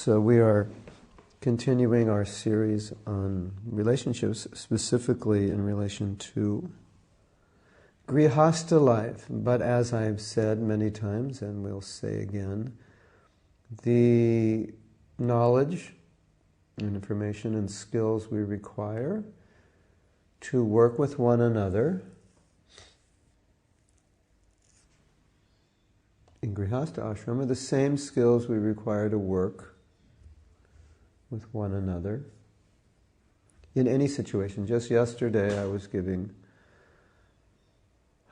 So we are continuing our series on relationships, specifically in relation to Grihastha life. But as I've said many times, and we'll say again, the knowledge and information and skills we require to work with one another in Grihastha ashram are the same skills we require to work with one another in any situation. Just yesterday I was giving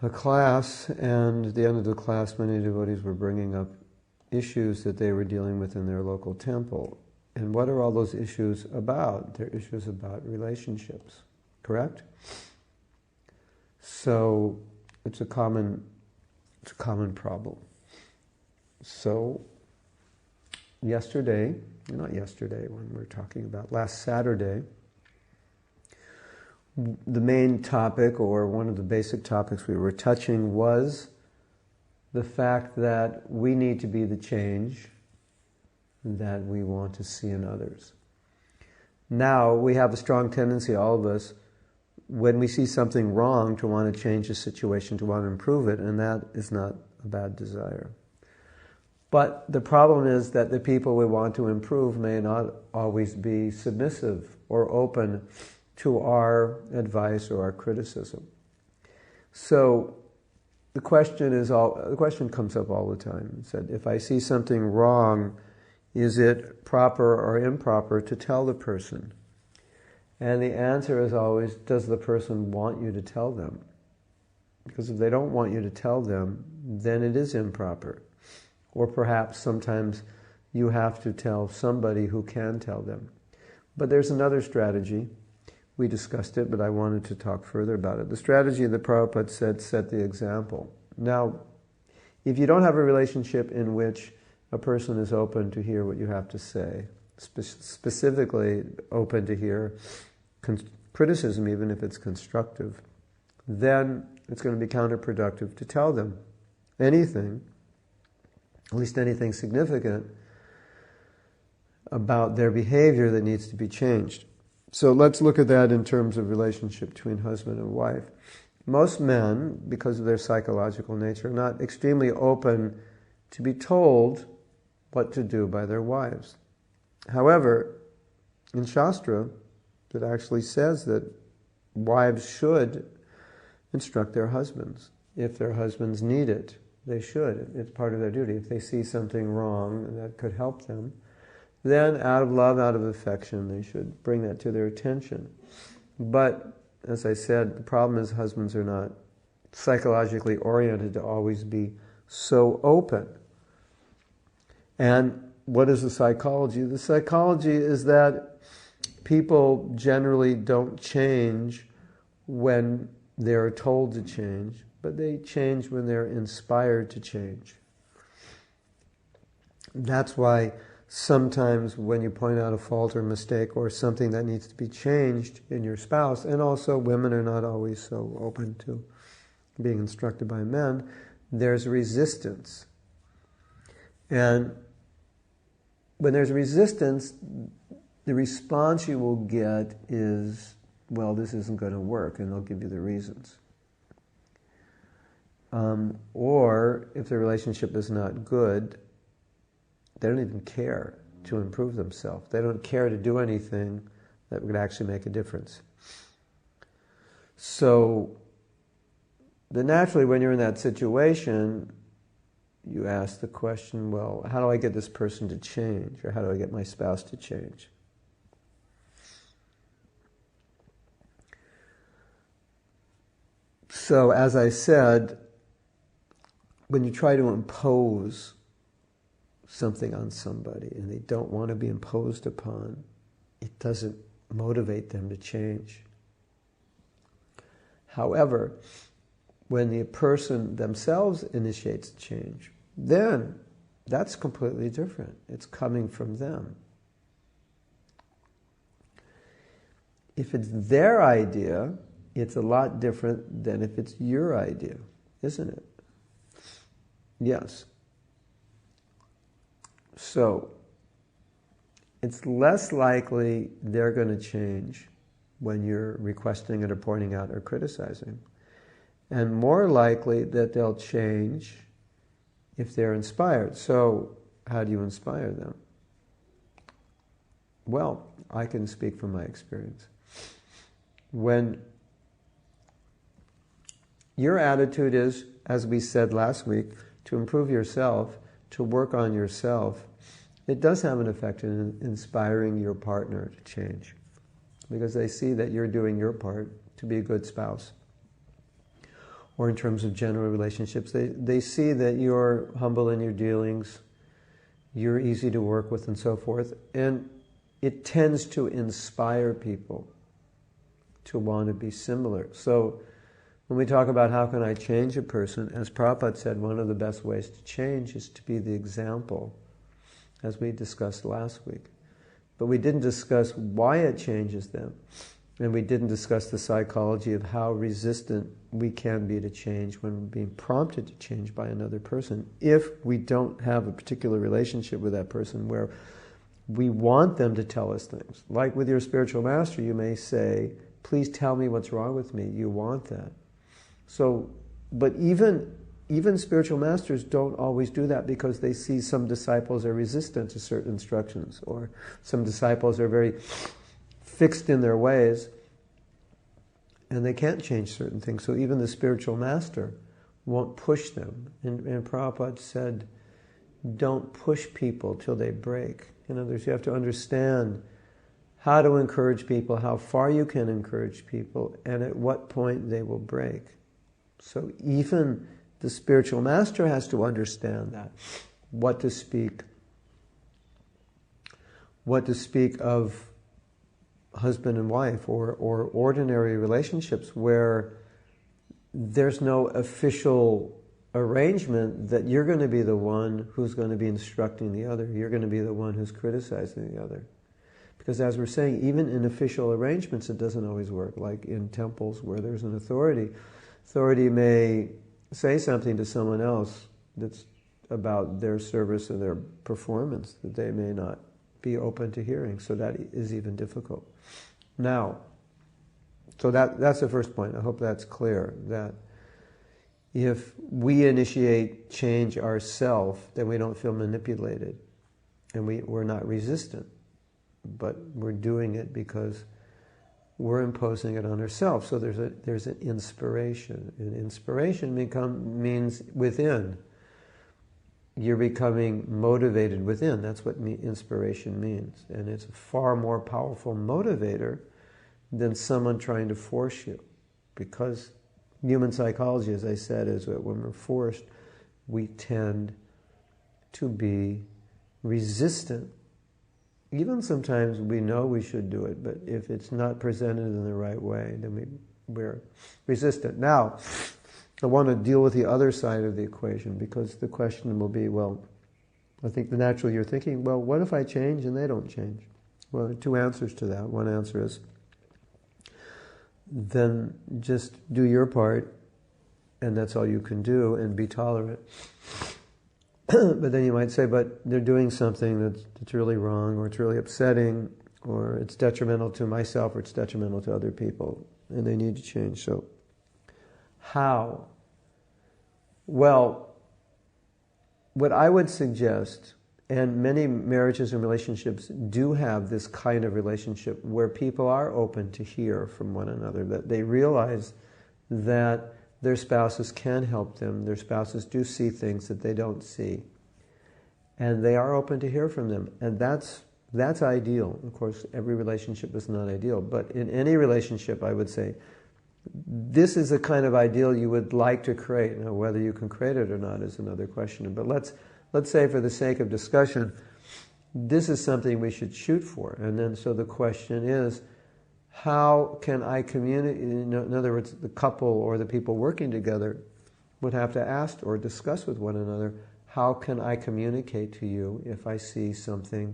a class, and at the end of the class many devotees were bringing up issues that they were dealing with in their local temple. And what are all those issues about? They're issues about relationships, correct? So it's a common problem. So yesterday, not yesterday, when we were talking about last Saturday, the main topic, or one of the basic topics we were touching, was the fact that we need to be the change that we want to see in others. Now, we have a strong tendency, all of us, when we see something wrong, to want to change the situation, to want to improve it, and that is not a bad desire. But the problem is that the people we want to improve may not always be submissive or open to our advice or our criticism. So the question comes up all the time. It said, if I see something wrong, is it proper or improper to tell the person? And the answer is always, does the person want you to tell them? Because if they don't want you to tell them, then it is improper. Or perhaps sometimes you have to tell somebody who can tell them. But there's another strategy. We discussed it, but I wanted to talk further about it. The strategy that Prabhupada said, set the example. Now, if you don't have a relationship in which a person is open to hear what you have to say, specifically open to hear criticism, even if it's constructive, then it's going to be counterproductive to tell them anything, at least anything significant, about their behavior that needs to be changed. So let's look at that in terms of relationship between husband and wife. Most men, because of their psychological nature, are not extremely open to be told what to do by their wives. However, in Shastra, it actually says that wives should instruct their husbands. If their husbands need it, they should. It's part of their duty. If they see something wrong that could help them, then out of love, out of affection, they should bring that to their attention. But, as I said, the problem is husbands are not psychologically oriented to always be so open. And what is the psychology? The psychology is that people generally don't change when they're told to change, but they change when they're inspired to change. That's why sometimes when you point out a fault or mistake or something that needs to be changed in your spouse, and also women are not always so open to being instructed by men, there's resistance. And when there's resistance, the response you will get is, well, this isn't going to work, and they'll give you the reasons. Or if the relationship is not good, they don't even care to improve themselves. They don't care to do anything that would actually make a difference. So, then naturally, when you're in that situation, you ask the question, well, how do I get this person to change? Or how do I get my spouse to change? So, as I said, when you try to impose something on somebody and they don't want to be imposed upon, it doesn't motivate them to change. However, when the person themselves initiates change, then that's completely different. It's coming from them. If it's their idea, it's a lot different than if it's your idea, isn't it? Yes. So, it's less likely they're going to change when you're requesting it or pointing out or criticizing. And more likely that they'll change if they're inspired. So how do you inspire them? Well, I can speak from my experience. When your attitude is, as we said last week, to improve yourself, to work on yourself, it does have an effect in inspiring your partner to change. Because they see that you're doing your part to be a good spouse. Or in terms of general relationships, they see that you're humble in your dealings, you're easy to work with and so forth. And it tends to inspire people to want to be similar. So when we talk about how can I change a person, as Prabhupada said, one of the best ways to change is to be the example, as we discussed last week. But we didn't discuss why it changes them. And we didn't discuss the psychology of how resistant we can be to change when we're being prompted to change by another person, if we don't have a particular relationship with that person where we want them to tell us things. Like with your spiritual master, you may say, please tell me what's wrong with me. You want that. So, but even spiritual masters don't always do that, because they see some disciples are resistant to certain instructions, or some disciples are very fixed in their ways and they can't change certain things. So even the spiritual master won't push them. And Prabhupada said, don't push people till they break. In other words, you have to understand how to encourage people, how far you can encourage people, and at what point they will break. So even the spiritual master has to understand that. What to speak of husband and wife, or ordinary relationships where there's no official arrangement that you're going to be the one who's going to be instructing the other. You're going to be the one who's criticizing the other. Because as we're saying, even in official arrangements, it doesn't always work. Like in temples where there's an authority may say something to someone else that's about their service or their performance that they may not be open to hearing. So that is even difficult. Now, so that's the first point. I hope that's clear, that if we initiate change ourselves, then we don't feel manipulated, and we're not resistant, but we're doing it because we're imposing it on ourselves. So there's an inspiration, and inspiration means within. You're becoming motivated within. That's what inspiration means, and it's a far more powerful motivator than someone trying to force you, because human psychology, as I said, is that when we're forced, we tend to be resistant. Even sometimes we know we should do it, but if it's not presented in the right way, then we're resistant. Now, I want to deal with the other side of the equation, because the question will be, well, I think naturally you're thinking, well, what if I change and they don't change? Well, there are two answers to that. One answer is, then just do your part, and that's all you can do, and be tolerant. But then you might say, but they're doing something that's really wrong, or it's really upsetting, or it's detrimental to myself, or it's detrimental to other people, and they need to change. So, how? Well, what I would suggest, and many marriages and relationships do have this kind of relationship where people are open to hear from one another, that they realize that their spouses can help them, their spouses do see things that they don't see, and they are open to hear from them. And that's ideal. Of course, every relationship is not ideal, but in any relationship, I would say, this is a kind of ideal you would like to create. Now, whether you can create it or not is another question. But let's say, for the sake of discussion, this is something we should shoot for. And then, so the question is, how can I communicate? In other words, the couple or the people working together would have to ask or discuss with one another, how can I communicate to you if I see something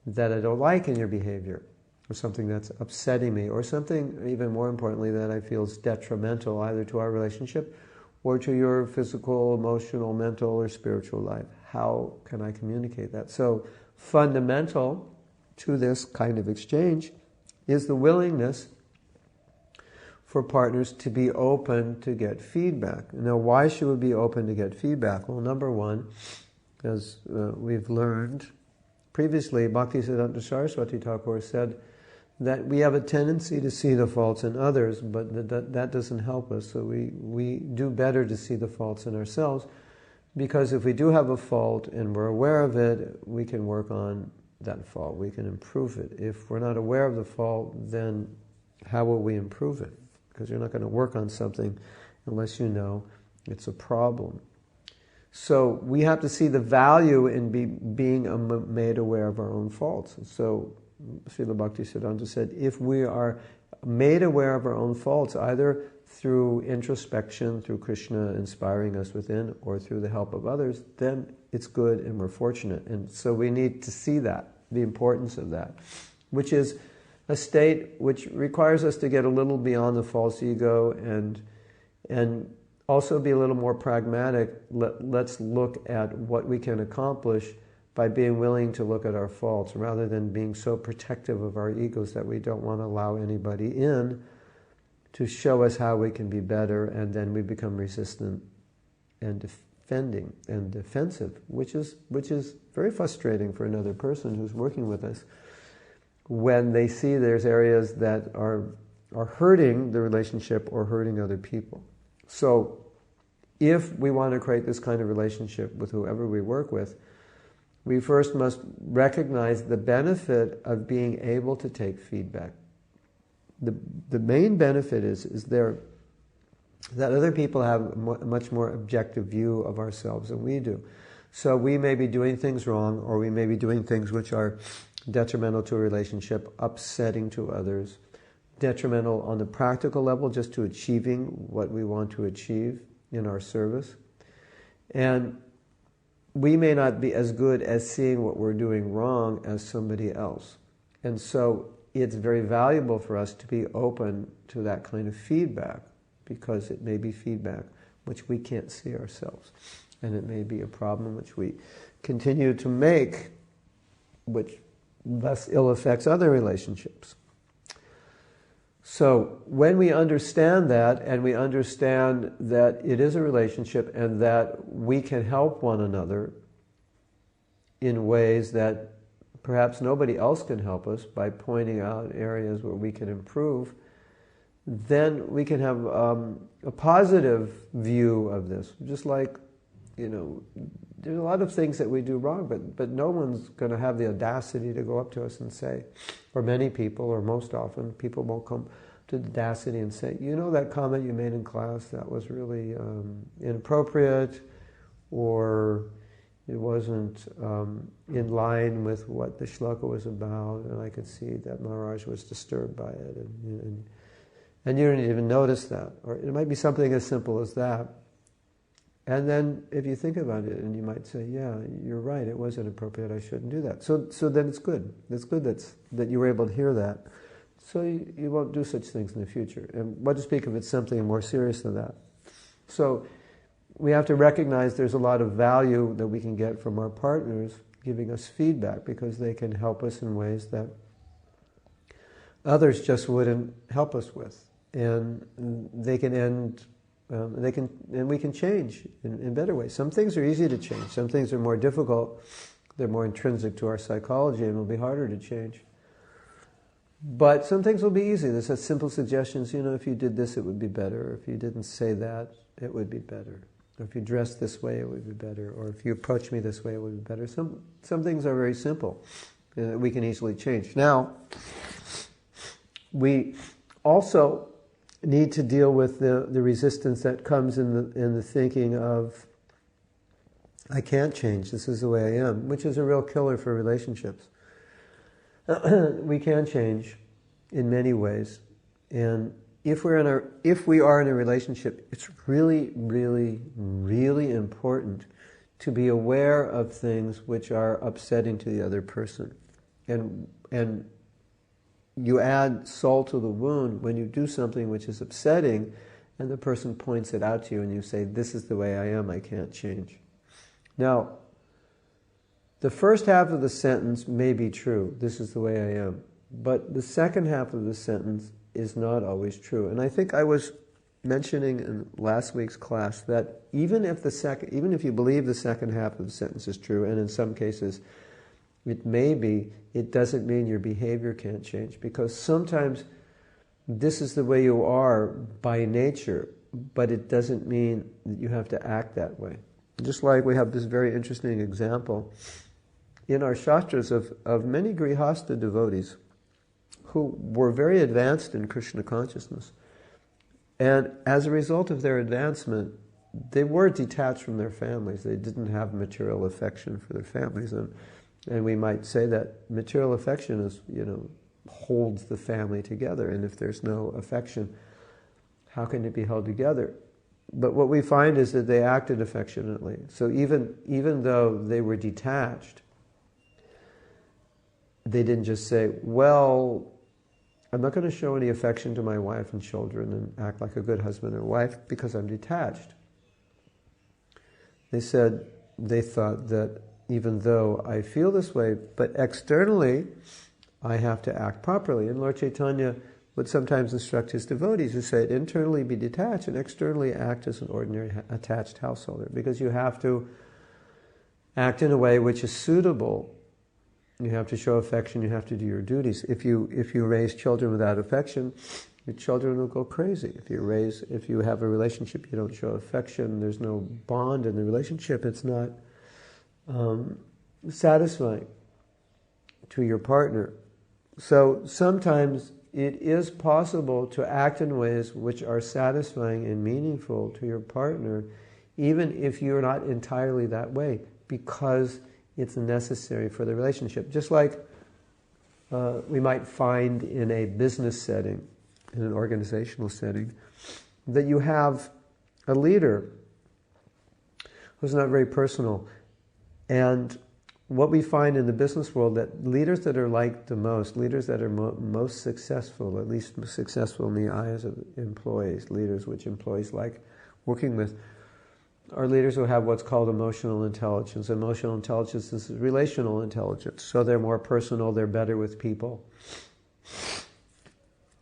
that I don't like in your behavior, or something that's upsetting me, or something, even more importantly, that I feel is detrimental either to our relationship or to your physical, emotional, mental, or spiritual life? How can I communicate that? So fundamental to this kind of exchange is the willingness for partners to be open to get feedback. Now, why should we be open to get feedback? Well, number one, as we've learned previously, Bhaktisiddhanta Saraswati Thakur said that we have a tendency to see the faults in others, but that doesn't help us. So we do better to see the faults in ourselves, because if we do have a fault and we're aware of it, we can work on that fault. We can improve it. If we're not aware of the fault, then how will we improve it? Because you're not going to work on something unless you know it's a problem. So we have to see the value in being made aware of our own faults. So Srila Bhaktisiddhanta said, if we are made aware of our own faults, either through introspection, through Krishna inspiring us within, or through the help of others, then it's good and we're fortunate. And so we need to see that, the importance of that, which is a state which requires us to get a little beyond the false ego and also be a little more pragmatic. Let's look at what we can accomplish by being willing to look at our faults, rather than being so protective of our egos that we don't want to allow anybody in to show us how we can be better, and then we become resistant and defending and defensive, which is very frustrating for another person who's working with us, when they see there's areas that are hurting the relationship or hurting other people. So if we want to create this kind of relationship with whoever we work with, we first must recognize the benefit of being able to take feedback. The main benefit is that other people have a much more objective view of ourselves than we do. So we may be doing things wrong, or we may be doing things which are detrimental to a relationship, upsetting to others, detrimental on the practical level, just to achieving what we want to achieve in our service. And we may not be as good as seeing what we're doing wrong as somebody else. And so it's very valuable for us to be open to that kind of feedback, because it may be feedback which we can't see ourselves. And it may be a problem which we continue to make, which thus ill affects other relationships. So when we understand that, and we understand that it is a relationship and that we can help one another in ways that perhaps nobody else can help us, by pointing out areas where we can improve, then we can have a positive view of this. Just like, there's a lot of things that we do wrong, but no one's going to have the audacity to go up to us and say, or many people, or most often, people won't come to the audacity and say, that comment you made in class, that was really inappropriate, or it wasn't in line with what the shloka was about, and I could see that Maharaj was disturbed by it, and you didn't even notice that. Or it might be something as simple as that. And then if you think about it, and you might say, yeah, you're right, it was inappropriate, I shouldn't do that. So then it's good. It's good that you were able to hear that. So you won't do such things in the future. And what to speak of it's something more serious than that. So we have to recognize there's a lot of value that we can get from our partners giving us feedback, because they can help us in ways that others just wouldn't help us with. And they can end... and we can change in better ways. Some things are easy to change. Some things are more difficult. They're more intrinsic to our psychology and will be harder to change. But some things will be easy. There's such simple suggestions. If you did this, it would be better. Or if you didn't say that, it would be better. Or if you dressed this way, it would be better. Or if you approached me this way, it would be better. Some things are very simple. We can easily change. Now, we also need to deal with the resistance that comes in the thinking of, I can't change, this is the way I am, which is a real killer for relationships. We can change in many ways, and if we are in a relationship, it's really, really, really important to be aware of things which are upsetting to the other person, and you add salt to the wound when you do something which is upsetting, and the person points it out to you, and you say, this is the way I am, I can't change. Now, The first half of the sentence may be true. This is the way I am. But the second half of the sentence is not always true. And I think I was mentioning in last week's class that even if you believe the second half of the sentence is true, and in some cases it may be, it doesn't mean your behavior can't change, because sometimes this is the way you are by nature, but it doesn't mean that you have to act that way. Just like we have this very interesting example in our Shastras of many Grihastha devotees who were very advanced in Krishna consciousness. And as a result of their advancement, they were detached from their families. They didn't have material affection for their families. And we might say that material affection is, holds the family together. And if there's no affection, how can it be held together? But what we find is that they acted affectionately. So even though they were detached, they didn't just say, well, I'm not going to show any affection to my wife and children and act like a good husband or wife because I'm detached. They thought that even though I feel this way, but externally I have to act properly. And Lord Chaitanya would sometimes instruct his devotees who say, internally be detached and externally act as an ordinary attached householder, because you have to act in a way which is suitable. You have to show affection, you have to do your duties. If you raise children without affection, your children will go crazy. If you have a relationship, you don't show affection, there's no bond in the relationship, it's not satisfying to your partner. So sometimes it is possible to act in ways which are satisfying and meaningful to your partner, even if you're not entirely that way, because it's necessary for the relationship. Just like we might find in a business setting, in an organizational setting, that you have a leader who's not very personal. And what we find in the business world, that leaders that are liked the most, leaders that are most successful, at least successful in the eyes of employees, leaders which employees like working with, are leaders who have what's called emotional intelligence. Emotional intelligence is relational intelligence. So they're more personal, they're better with people.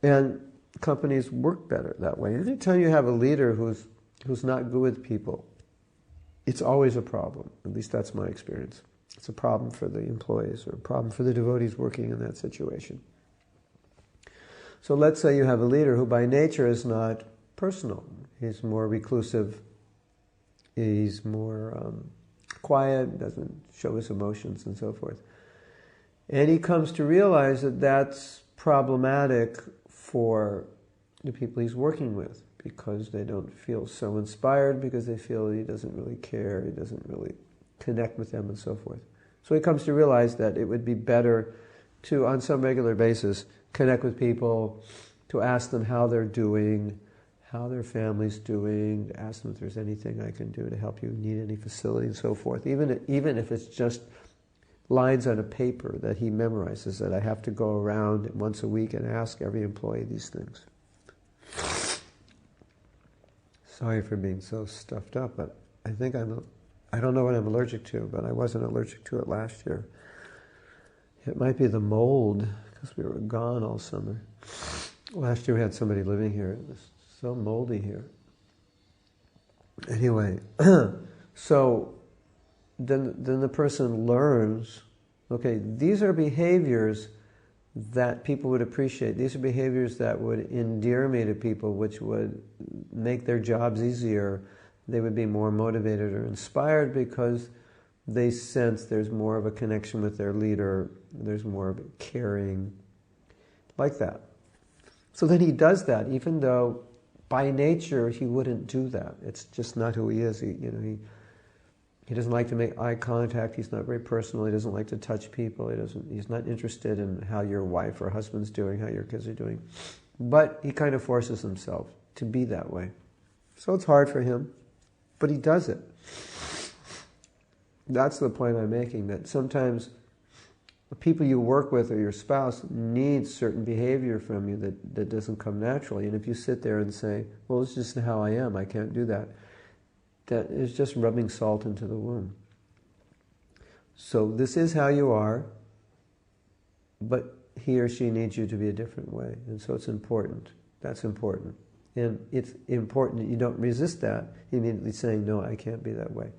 And companies work better that way. Anytime you have a leader who's not good with people, it's always a problem. At least that's my experience. It's a problem for the employees or a problem for the devotees working in that situation. So let's say you have a leader who by nature is not personal. He's more reclusive. He's more quiet, doesn't show his emotions and so forth. And he comes to realize that that's problematic for the people he's working with, because they don't feel so inspired, because they feel he doesn't really care, he doesn't really connect with them and so forth. So he comes to realize that it would be better to, on some regular basis, connect with people, to ask them how they're doing, how their family's doing, ask them if there's anything I can do to help you, need any facility and so forth. Even if it's just lines on a paper that he memorizes, that I have to go around once a week and ask every employee these things. Sorry for being so stuffed up, but I think I don't know what I'm allergic to, but I wasn't allergic to it last year. It might be the mold, because we were gone all summer. Last year we had somebody living here. It was so moldy here. Anyway, so then the person learns, okay, these are behaviors that people would appreciate. These are behaviors that would endear me to people, which would make their jobs easier. They would be more motivated or inspired because they sense there's more of a connection with their leader, there's more of a caring, like that. So then he does that, even though by nature he wouldn't do that. It's just not who he is. He doesn't like to make eye contact. He's not very personal. He doesn't like to touch people. He's not interested in how your wife or husband's doing, how your kids are doing. But he kind of forces himself to be that way. So it's hard for him, but he does it. That's the point I'm making, that sometimes the people you work with or your spouse needs certain behavior from you that doesn't come naturally. And if you sit there and say, well, it's just how I am, I can't do that, that is just rubbing salt into the wound. So this is how you are, but he or she needs you to be a different way. And so it's important. That's important. And it's important that you don't resist that, immediately saying, no, I can't be that way.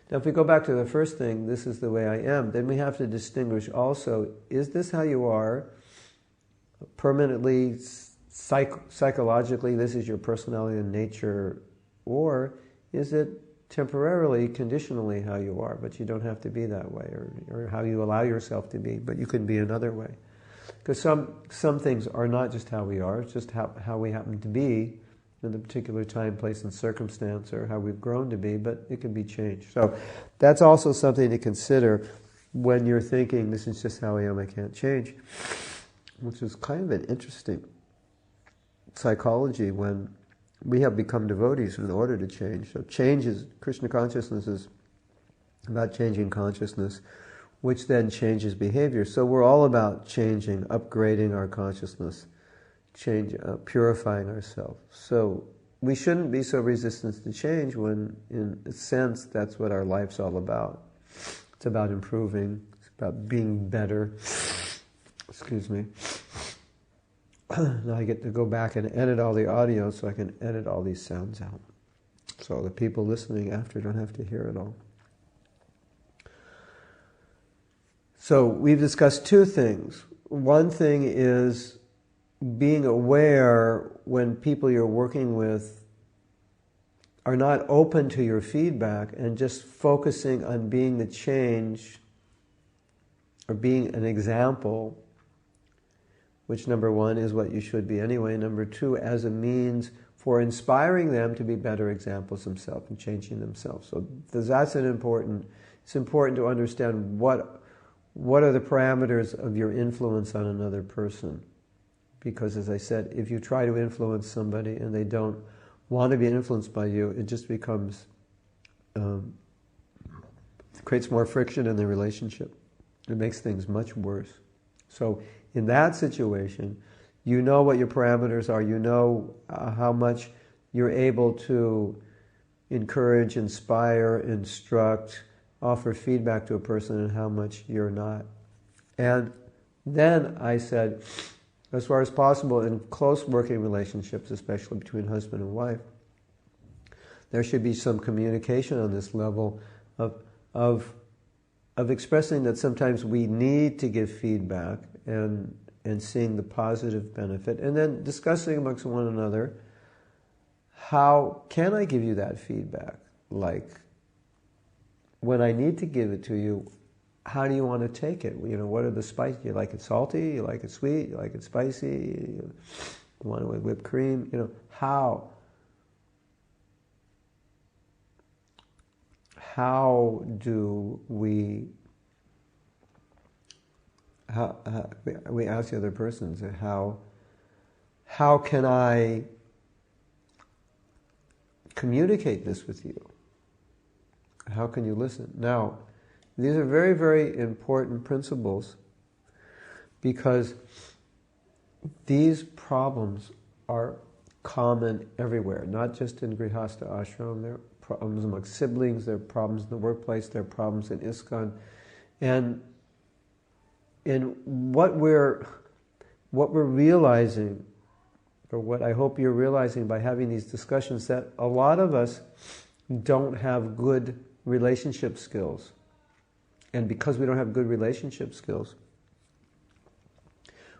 Now, if we go back to the first thing, this is the way I am, then we have to distinguish also, is this how you are? Permanently, psychologically, this is your personality and nature, or is it temporarily, conditionally how you are, but you don't have to be that way, or how you allow yourself to be, but you can be another way. Because some things are not just how we are, it's just how we happen to be in the particular time, place, and circumstance, or how we've grown to be, but it can be changed. So that's also something to consider when you're thinking, this is just how I am, I can't change, which is kind of an interesting psychology when we have become devotees in order to change. So change is, Krishna consciousness is about changing consciousness, which then changes behavior. So we're all about changing, upgrading our consciousness, purifying ourselves. So we shouldn't be so resistant to change when, in a sense, that's what our life's all about. It's about improving, it's about being better. Excuse me. Now I get to go back and edit all the audio so I can edit all these sounds out. So the people listening after don't have to hear it all. So we've discussed two things. One thing is being aware when people you're working with are not open to your feedback and just focusing on being the change or being an example, which number one is what you should be anyway. Number two, as a means for inspiring them to be better examples themselves and changing themselves. So that's it's important to understand what are the parameters of your influence on another person. Because as I said, if you try to influence somebody and they don't want to be influenced by you, it just becomes, creates more friction in the relationship. It makes things much worse. So in that situation, you know what your parameters are, you know how much you're able to encourage, inspire, instruct, offer feedback to a person, and how much you're not. And then I said, as far as possible in close working relationships, especially between husband and wife, there should be some communication on this level of expressing that sometimes we need to give feedback and seeing the positive benefit, and then discussing amongst one another, how can I give you that feedback? Like, when I need to give it to you, how do you want to take it? You know, what are the spices? You like it salty? You like it sweet? You like it spicy? You want it with whipped cream? You know, how do we ask the other person, how can I communicate this with you? How can you listen? Now, these are very, very important principles because these problems are common everywhere, not just in Grihastha ashram. There are problems among siblings, there are problems in the workplace, there are problems in ISKCON. And what we're realizing, or what I hope you're realizing by having these discussions, that a lot of us don't have good relationship skills. And because we don't have good relationship skills,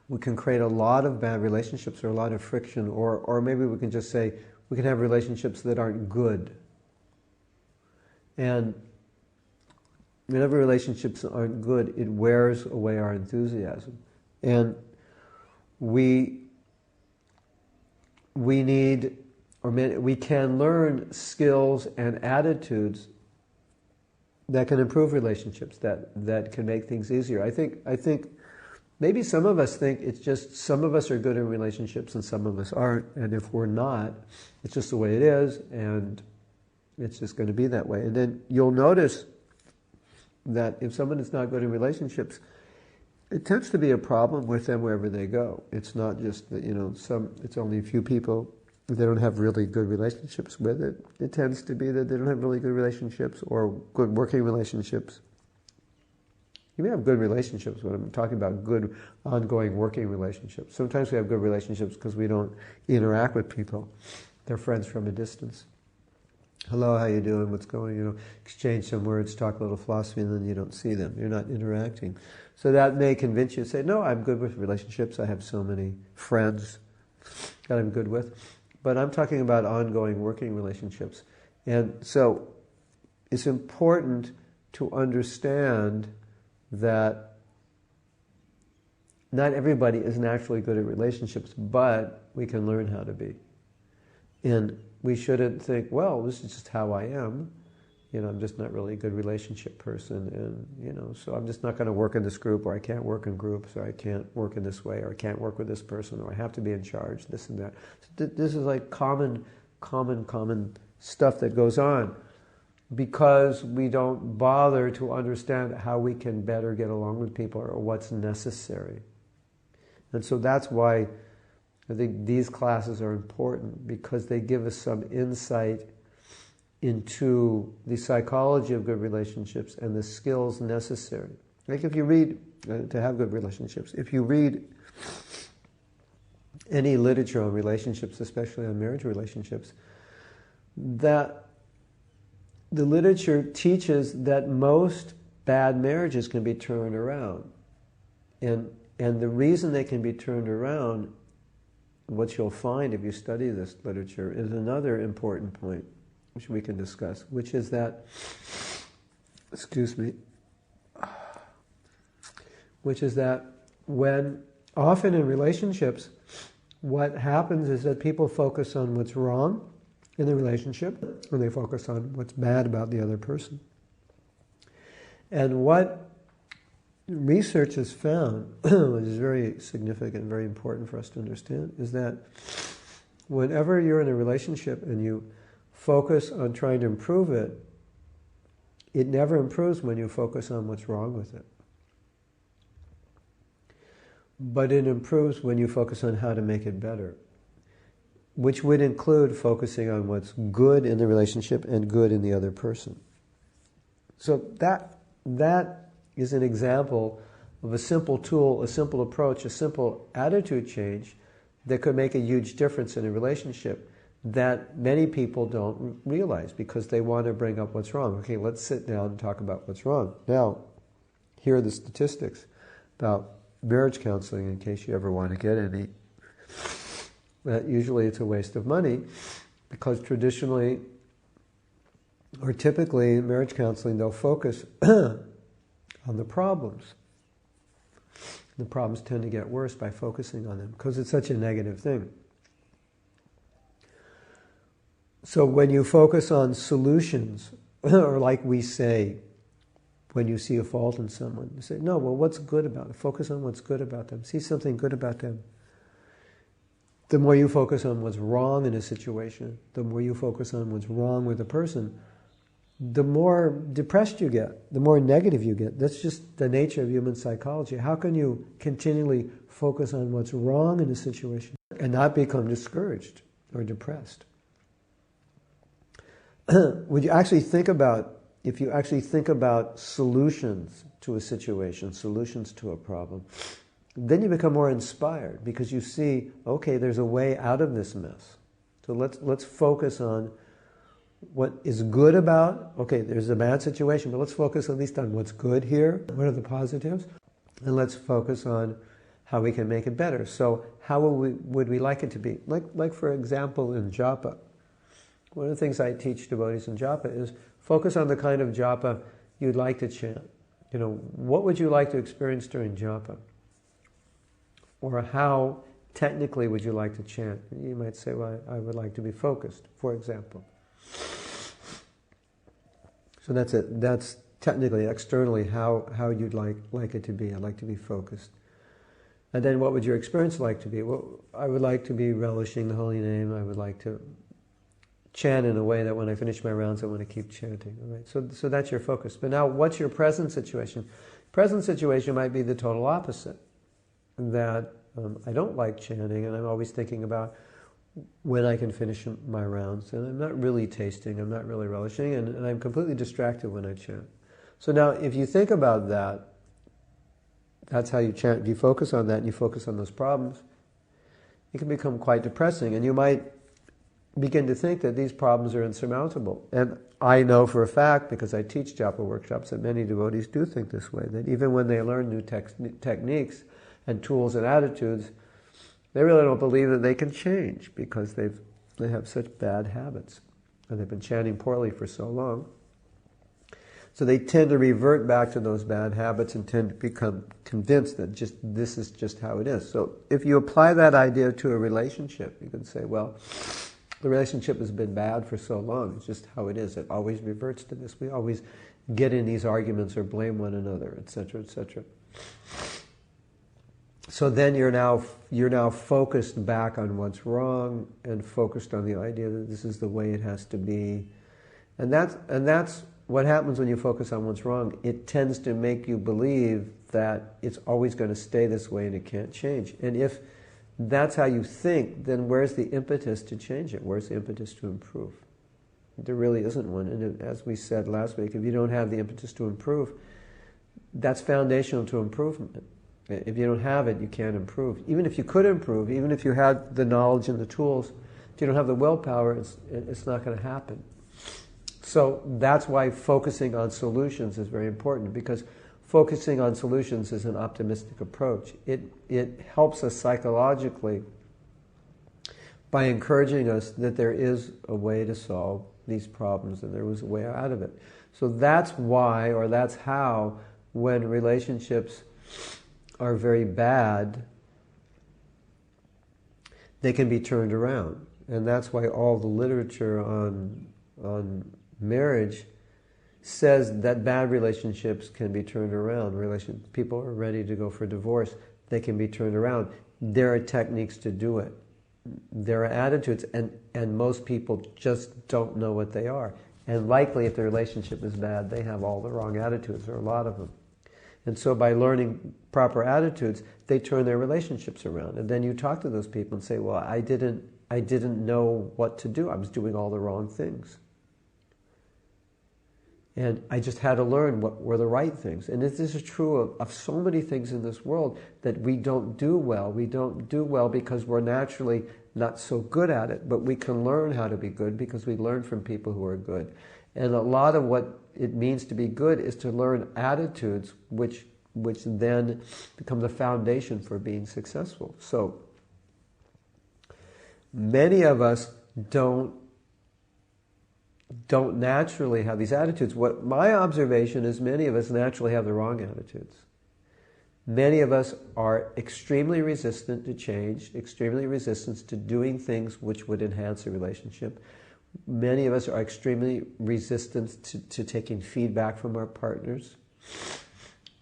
we can create a lot of bad relationships or a lot of friction, or maybe we can just say we can have relationships that aren't good. And whenever relationships aren't good, it wears away our enthusiasm. And we need, or we can learn skills and attitudes that can improve relationships, that can make things easier. I think maybe some of us think it's just some of us are good in relationships and some of us aren't, and if we're not, it's just the way it is, and it's just going to be that way. And then you'll notice that if someone is not good in relationships, it tends to be a problem with them wherever they go. It's not just that, it's only a few people they don't have really good relationships with it. It tends to be that they don't have really good relationships or good working relationships You may have good relationships, but I'm talking about good ongoing working relationships. Sometimes we have good relationships because we don't interact with people. They're friends from a distance. Hello, how you doing? What's going? Exchange some words, talk a little philosophy, and then you don't see them. You're not interacting. So that may convince you to say, no, I'm good with relationships. I have so many friends that I'm good with. But I'm talking about ongoing working relationships. And so it's important to understand that not everybody is naturally good at relationships, but we can learn how to be. And we shouldn't think, well, this is just how I am. I'm just not really a good relationship person, and so I'm just not going to work in this group, or I can't work in groups, or I can't work in this way, or I can't work with this person, or I have to be in charge, this and that. So this is like common stuff that goes on because we don't bother to understand how we can better get along with people or what's necessary. And so that's why I think these classes are important, because they give us some insight into the psychology of good relationships and the skills necessary. Like if you read, to have good relationships, if you read any literature on relationships, especially on marriage relationships, that the literature teaches that most bad marriages can be turned around. And the reason they can be turned around, what you'll find if you study this literature, is another important point, which we can discuss, which is that, when often in relationships, what happens is that people focus on what's wrong in the relationship, and they focus on what's bad about the other person. And what research has found, which is very significant, very important for us to understand, is that whenever you're in a relationship and you focus on trying to improve it, it never improves when you focus on what's wrong with it. But it improves when you focus on how to make it better, which would include focusing on what's good in the relationship and good in the other person. So that is an example of a simple tool, a simple approach, a simple attitude change that could make a huge difference in a relationship that many people don't realize because they want to bring up what's wrong. Okay, let's sit down and talk about what's wrong. Now, here are the statistics about marriage counseling in case you ever want to get any. Usually it's a waste of money because traditionally or typically in marriage counseling they'll focus on the problems. The problems tend to get worse by focusing on them because it's such a negative thing. So when you focus on solutions, or like we say, when you see a fault in someone, you say, no, well, what's good about it? Focus on what's good about them. See something good about them. The more you focus on what's wrong in a situation, the more you focus on what's wrong with a person, the more depressed you get, the more negative you get. That's just the nature of human psychology. How can you continually focus on what's wrong in a situation and not become discouraged or depressed? Would you actually think about, if you actually think about solutions to a situation, solutions to a problem, then you become more inspired because you see, okay, there's a way out of this mess. So let's focus on what is good about, okay, there's a bad situation, but let's focus at least on what's good here. What are the positives? And let's focus on how we can make it better. So how would we like it to be? Like for example, in japa. One of the things I teach devotees in japa is focus on the kind of japa you'd like to chant. What would you like to experience during japa? Or how technically would you like to chant? You might say, well, I would like to be focused, for example. So that's it. That's technically, externally, how you'd like it to be. I'd like to be focused. And then what would your experience like to be? Well, I would like to be relishing the holy name. I would like to chant in a way that when I finish my rounds, I want to keep chanting. All right? So that's your focus. But now, what's your present situation? Present situation might be the total opposite. That I don't like chanting, and I'm always thinking about when I can finish my rounds. And I'm not really tasting, I'm not really relishing, and I'm completely distracted when I chant. So now, if you think about that, That's how you chant. If you focus on that and you focus on those problems, it can become quite depressing, and you might begin to think that these problems are insurmountable. And I know for a fact, because I teach japa workshops, that many devotees do think this way, that even when they learn new techniques and tools and attitudes, they really don't believe that they can change because they have such bad habits, and they've been chanting poorly for so long. So they tend to revert back to those bad habits and tend to become convinced that this is just how it is. So if you apply that idea to a relationship, you can say, well, the relationship has been bad for so long, it's just how it is. It always reverts to this. We always get in these arguments or blame one another, etc., etc. So then you're now focused back on what's wrong and focused on the idea that this is the way it has to be. And that's what happens when you focus on what's wrong. It tends to make you believe that it's always going to stay this way and it can't change. And if that's how you think, then where's the impetus to change it? Where's the impetus to improve? There really isn't one. And as we said last week, if you don't have the impetus to improve, that's foundational to improvement. If you don't have it, you can't improve. Even if you could improve, even if you had the knowledge and the tools, if you don't have the willpower, it's not going to happen. So that's why focusing on solutions is very important, because focusing on solutions is an optimistic approach. It helps us psychologically by encouraging us that there is a way to solve these problems and there was a way out of it. So that's why, or that's how, when relationships are very bad, they can be turned around. And that's why all the literature on marriage says that bad relationships can be turned around. People are ready to go for divorce. They can be turned around. There are techniques to do it. There are attitudes, and most people just don't know what they are. And likely, if the relationship is bad, they have all the wrong attitudes, or a lot of them. And so by learning proper attitudes, they turn their relationships around. And then you talk to those people and say, well, I didn't know what to do. I was doing all the wrong things. And I just had to learn what were the right things. And this is true of so many things in this world that we don't do well. We don't do well because we're naturally not so good at it, but we can learn how to be good because we learn from people who are good. And a lot of what it means to be good is to learn attitudes which then become the foundation for being successful. So many of us don't naturally have these attitudes. What my observation is, many of us naturally have the wrong attitudes. Many of us are extremely resistant to change, extremely resistant to doing things which would enhance a relationship. Many of us are extremely resistant to taking feedback from our partners.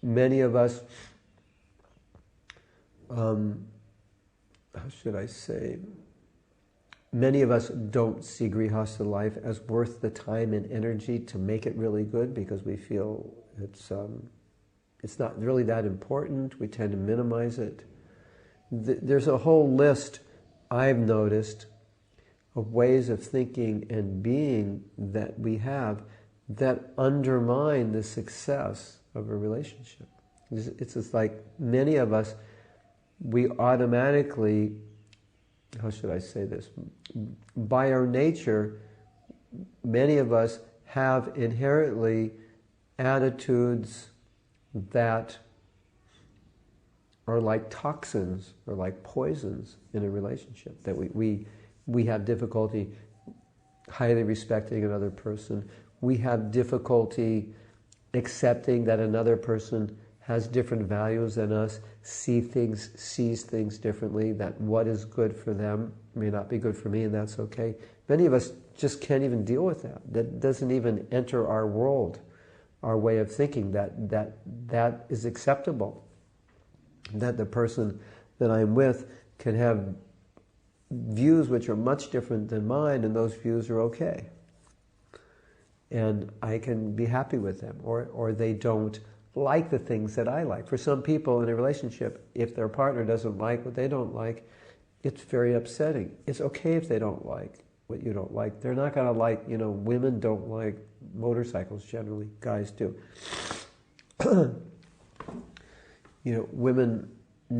Many of us, many of us don't see Grihastha life as worth the time and energy to make it really good because we feel it's not really that important. We tend to minimize it. There's a whole list, I've noticed, of ways of thinking and being that we have that undermine the success of a relationship. It's just like many of us, we automatically, how should I say this? By our nature, many of us have inherently attitudes that are like toxins or like poisons in a relationship, that we have difficulty highly respecting another person. We have difficulty accepting that another person has different values than us, sees things differently, that what is good for them may not be good for me, and that's okay. Many of us just can't even deal with that. That doesn't even enter our world, our way of thinking, that is acceptable. That the person that I'm with can have views which are much different than mine, and those views are okay. And I can be happy with them, or they don't like the things that I like. For some people in a relationship, if their partner doesn't like what they don't like, it's very upsetting. It's okay if they don't like what you don't like. They're not going to like, women don't like motorcycles generally, guys do. Women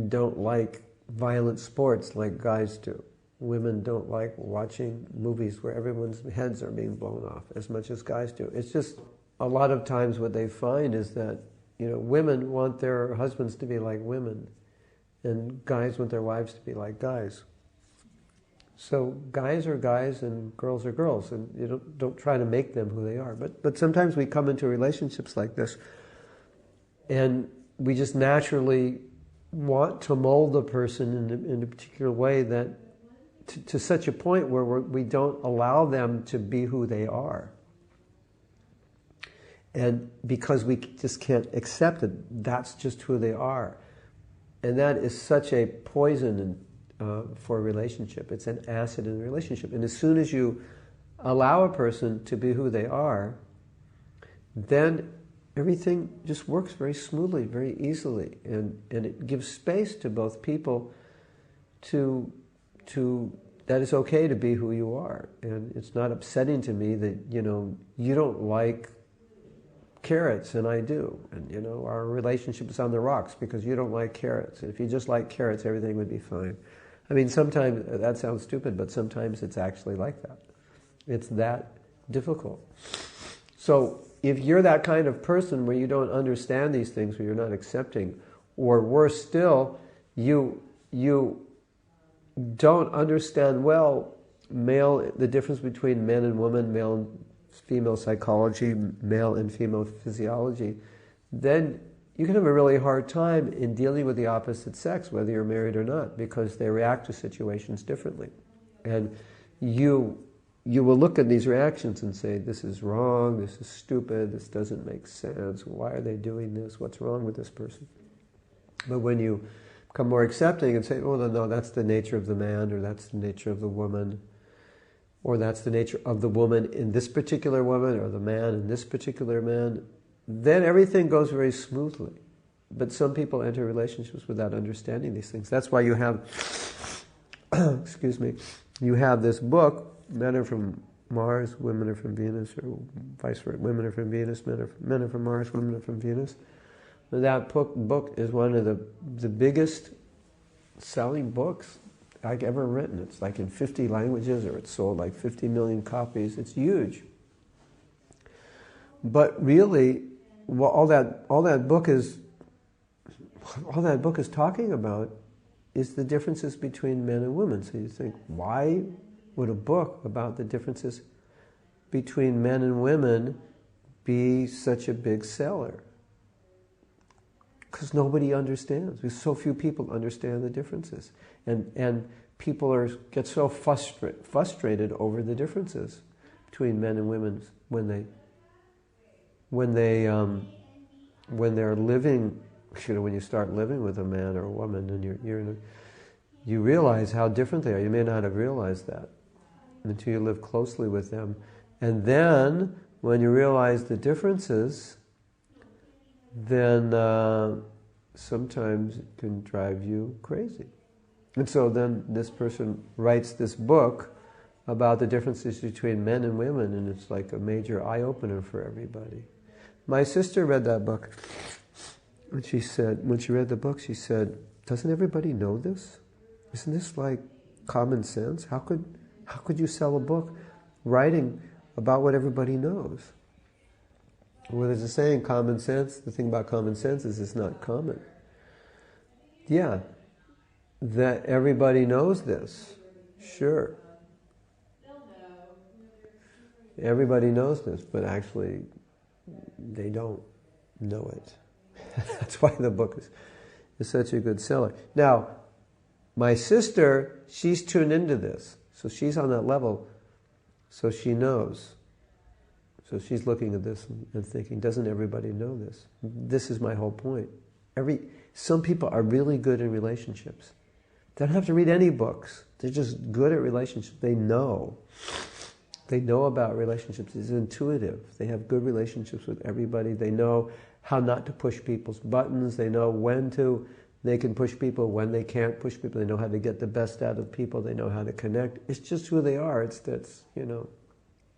don't like violent sports like guys do. Women don't like watching movies where everyone's heads are being blown off as much as guys do. It's just a lot of times what they find is that, women want their husbands to be like women, and guys want their wives to be like guys. So guys are guys and girls are girls, and you don't try to make them who they are. But sometimes we come into relationships like this, and we just naturally want to mold a person in a particular way that to such a point where we don't allow them to be who they are. And because we just can't accept it, that's just who they are. And that is such a poison for a relationship. It's an acid in a relationship. And as soon as you allow a person to be who they are, then everything just works very smoothly, very easily. And it gives space to both people to that it's okay to be who you are. And it's not upsetting to me that, you don't like carrots and I do. And, our relationship is on the rocks because you don't like carrots. And if you just like carrots, everything would be fine. I mean, sometimes that sounds stupid, but sometimes it's actually like that. It's that difficult. So if you're that kind of person where you don't understand these things, where you're not accepting, or worse still, you don't understand well the difference between men and women, male and female psychology, male and female physiology, then you can have a really hard time in dealing with the opposite sex, whether you're married or not, because they react to situations differently. And you will look at these reactions and say, this is wrong, this is stupid, this doesn't make sense, why are they doing this, what's wrong with this person? But when you become more accepting and say, oh, no, that's the nature of the man, or that's the nature of the woman, or that's the nature of the woman in this particular woman, or the man in this particular man, then everything goes very smoothly. But some people enter relationships without understanding these things. That's why you have, you have this book, men are from Mars, women are from Venus, or vice versa, women are from Venus, men are from Mars, women are from Venus. That book is one of the biggest selling books I've ever written. It's like in 50 languages, or it's sold like 50 million copies. It's huge. But really, all that book is talking about is the differences between men and women. So you think, why would a book about the differences between men and women be such a big seller? Because nobody understands. Because so few people understand the differences. And people get so frustrated over the differences between men and women when they're living, when you start living with a man or a woman, and you realize how different they are. You may not have realized that until you live closely with them. And then, when you realize the differences, then sometimes it can drive you crazy. And so then this person writes this book about the differences between men and women, and it's like a major eye-opener for everybody. My sister read that book, and she said, when she read the book, she said, doesn't everybody know this? Isn't this like common sense? How could you sell a book writing about what everybody knows? Well, there's a saying, common sense. The thing about common sense is it's not common. Yeah, that everybody knows this. Sure. Everybody knows this, but actually they don't know it. That's why the book is such a good seller. Now, my sister, she's tuned into this. So she's on that level, so she knows. So she's looking at this and thinking, doesn't everybody know this? This is my whole point. Some people are really good in relationships. They don't have to read any books. They're just good at relationships. They know. They know about relationships. It's intuitive. They have good relationships with everybody. They know how not to push people's buttons. They know they can push people, when they can't push people. They know how to get the best out of people. They know how to connect. It's just who they are.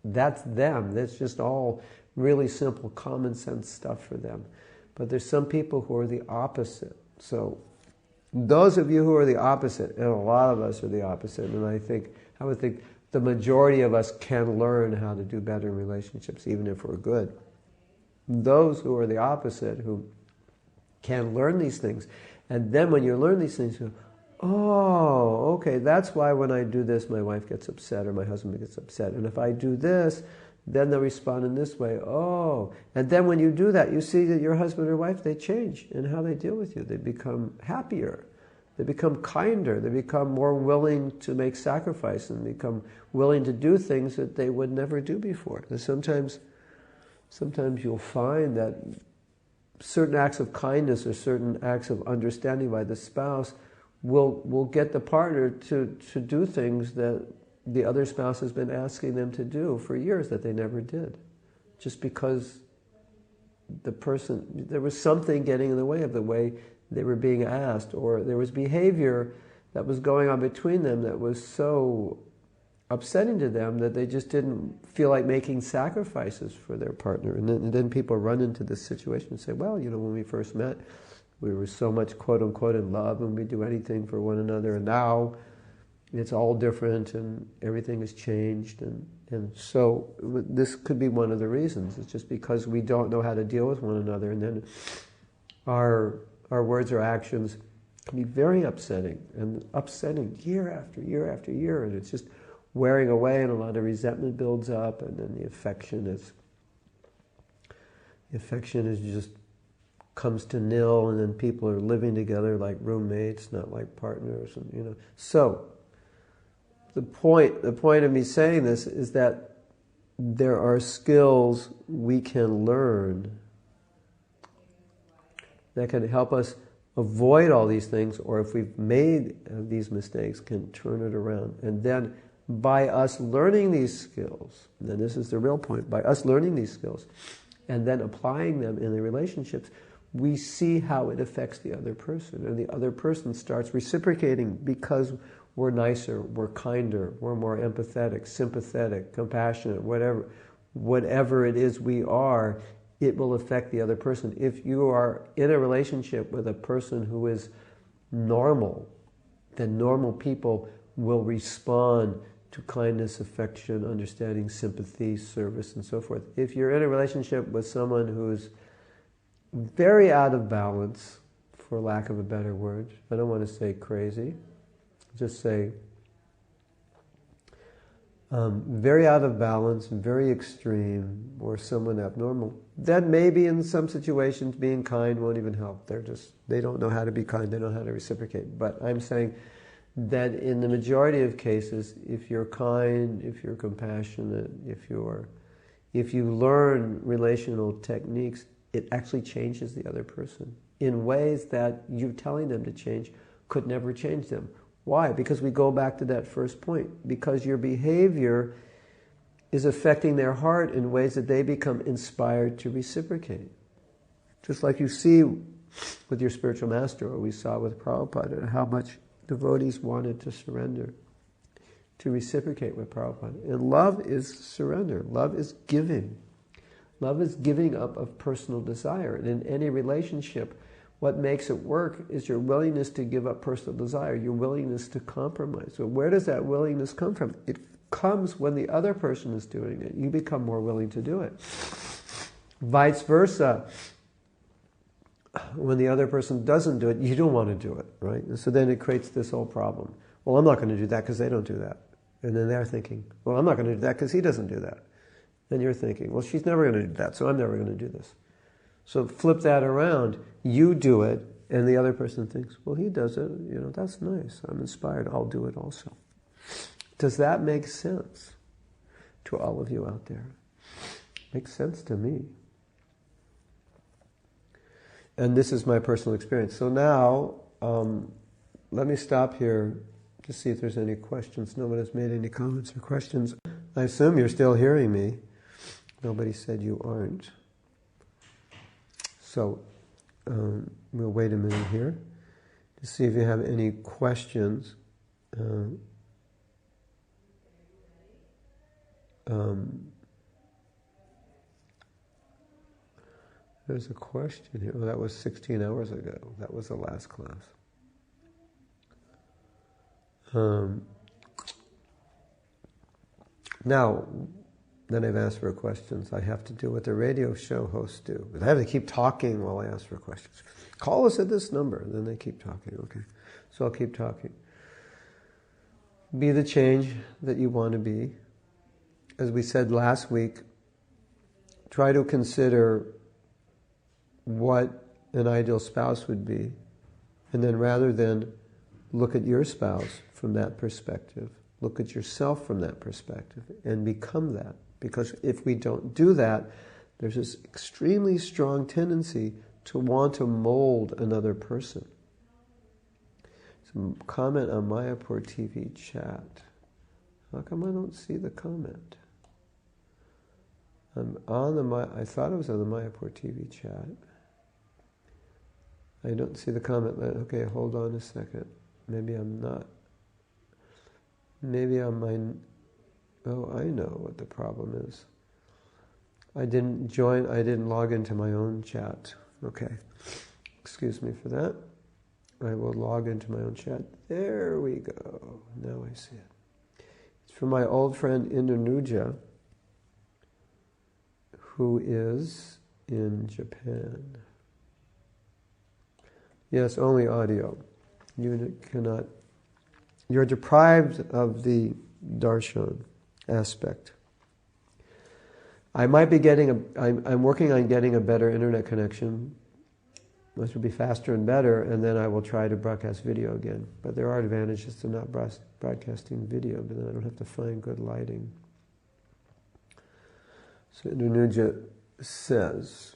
That's them. That's just all really simple, common sense stuff for them. But there's some people who are the opposite. So those of you who are the opposite, and a lot of us are the opposite, and I would think the majority of us can learn how to do better in relationships, even if we're good. Those who are the opposite, who can learn these things, and then when you learn these things, you go, oh, okay, that's why when I do this, my wife gets upset or my husband gets upset. And if I do this, then they'll respond in this way. Oh, and then when you do that, you see that your husband or wife, they change in how they deal with you. They become happier. They become kinder. They become more willing to make sacrifice and become willing to do things that they would never do before. And sometimes you'll find that certain acts of kindness or certain acts of understanding by the spouse will get the partner to do things that the other spouse has been asking them to do for years that they never did. Just because there was something getting in the way of the way they were being asked, or there was behavior that was going on between them that was so upsetting to them that they just didn't feel like making sacrifices for their partner. And then people run into this situation and say, well, when we first met, we were so much quote-unquote in love and we'd do anything for one another, and now it's all different and everything has changed. And so this could be one of the reasons. It's just because we don't know how to deal with one another, and then our words or actions can be very upsetting year after year after year, and it's just wearing away, and a lot of resentment builds up, and then the affection is just comes to nil, and then people are living together like roommates, not like partners, and So the point of me saying this is that there are skills we can learn that can help us avoid all these things, or if we've made these mistakes, can turn it around. And then by us learning these skills, and then this is the real point, by us learning these skills and then applying them in the relationships, we see how it affects the other person, and the other person starts reciprocating because we're nicer, we're kinder, we're more empathetic, sympathetic, compassionate, whatever it is we are, it will affect the other person. If you are in a relationship with a person who is normal, then normal people will respond to kindness, affection, understanding, sympathy, service, and so forth. If you're in a relationship with someone who's very out of balance, for lack of a better word, I don't want to say crazy, just say very out of balance, very extreme, or someone abnormal, then maybe in some situations being kind won't even help. They don't know how to be kind, they don't know how to reciprocate. But I'm saying that in the majority of cases, if you're kind, if you're compassionate, if you learn relational techniques, it actually changes the other person in ways that you telling them to change could never change them. Why? Because we go back to that first point. Because your behavior is affecting their heart in ways that they become inspired to reciprocate. Just like you see with your spiritual master, or we saw with Prabhupada, how much devotees wanted to surrender, to reciprocate with Prabhupada. And love is surrender. Love is giving. Love is giving up of personal desire. And in any relationship, what makes it work is your willingness to give up personal desire, your willingness to compromise. So where does that willingness come from? It comes when the other person is doing it. You become more willing to do it. Vice versa. When the other person doesn't do it, you don't want to do it, right? And so then it creates this whole problem. Well, I'm not going to do that because they don't do that. And then they're thinking, well, I'm not going to do that because he doesn't do that. Then you're thinking, well, she's never going to do that, so I'm never going to do this. So flip that around. You do it, and the other person thinks, well, he does it. That's nice. I'm inspired. I'll do it also. Does that make sense to all of you out there? Makes sense to me. And this is my personal experience. So now, let me stop here to see if there's any questions. No one has made any comments or questions. I assume you're still hearing me. Nobody said you aren't. So we'll wait a minute here to see if you have any questions. There's a question here. Well, that was 16 hours ago. That was the last class. Now, then I've asked for questions. I have to do what the radio show hosts do. I have to keep talking while I ask for questions. Call us at this number. And then they keep talking. Okay. So I'll keep talking. Be the change that you want to be. As we said last week, try to consider what an ideal spouse would be. And then rather than look at your spouse from that perspective, look at yourself from that perspective and become that. Because if we don't do that, there's this extremely strong tendency to want to mold another person. Some comment on Mayapur TV chat. How come I don't see the comment? I'm on the I thought it was on the Mayapur TV chat. I don't see the comment. Okay, hold on a second. Maybe I'm not. Maybe on my... Oh, I know what the problem is. I didn't log into my own chat. Okay. Excuse me for that. I will log into my own chat. There we go. Now I see it. It's from my old friend Indonuja, who is in Japan. Yes, only audio. You're deprived of the darshan aspect. I might be I'm working on getting a better internet connection, which will be faster and better, and then I will try to broadcast video again. But there are advantages to not broadcasting video, but then I don't have to find good lighting. So Indonuja says,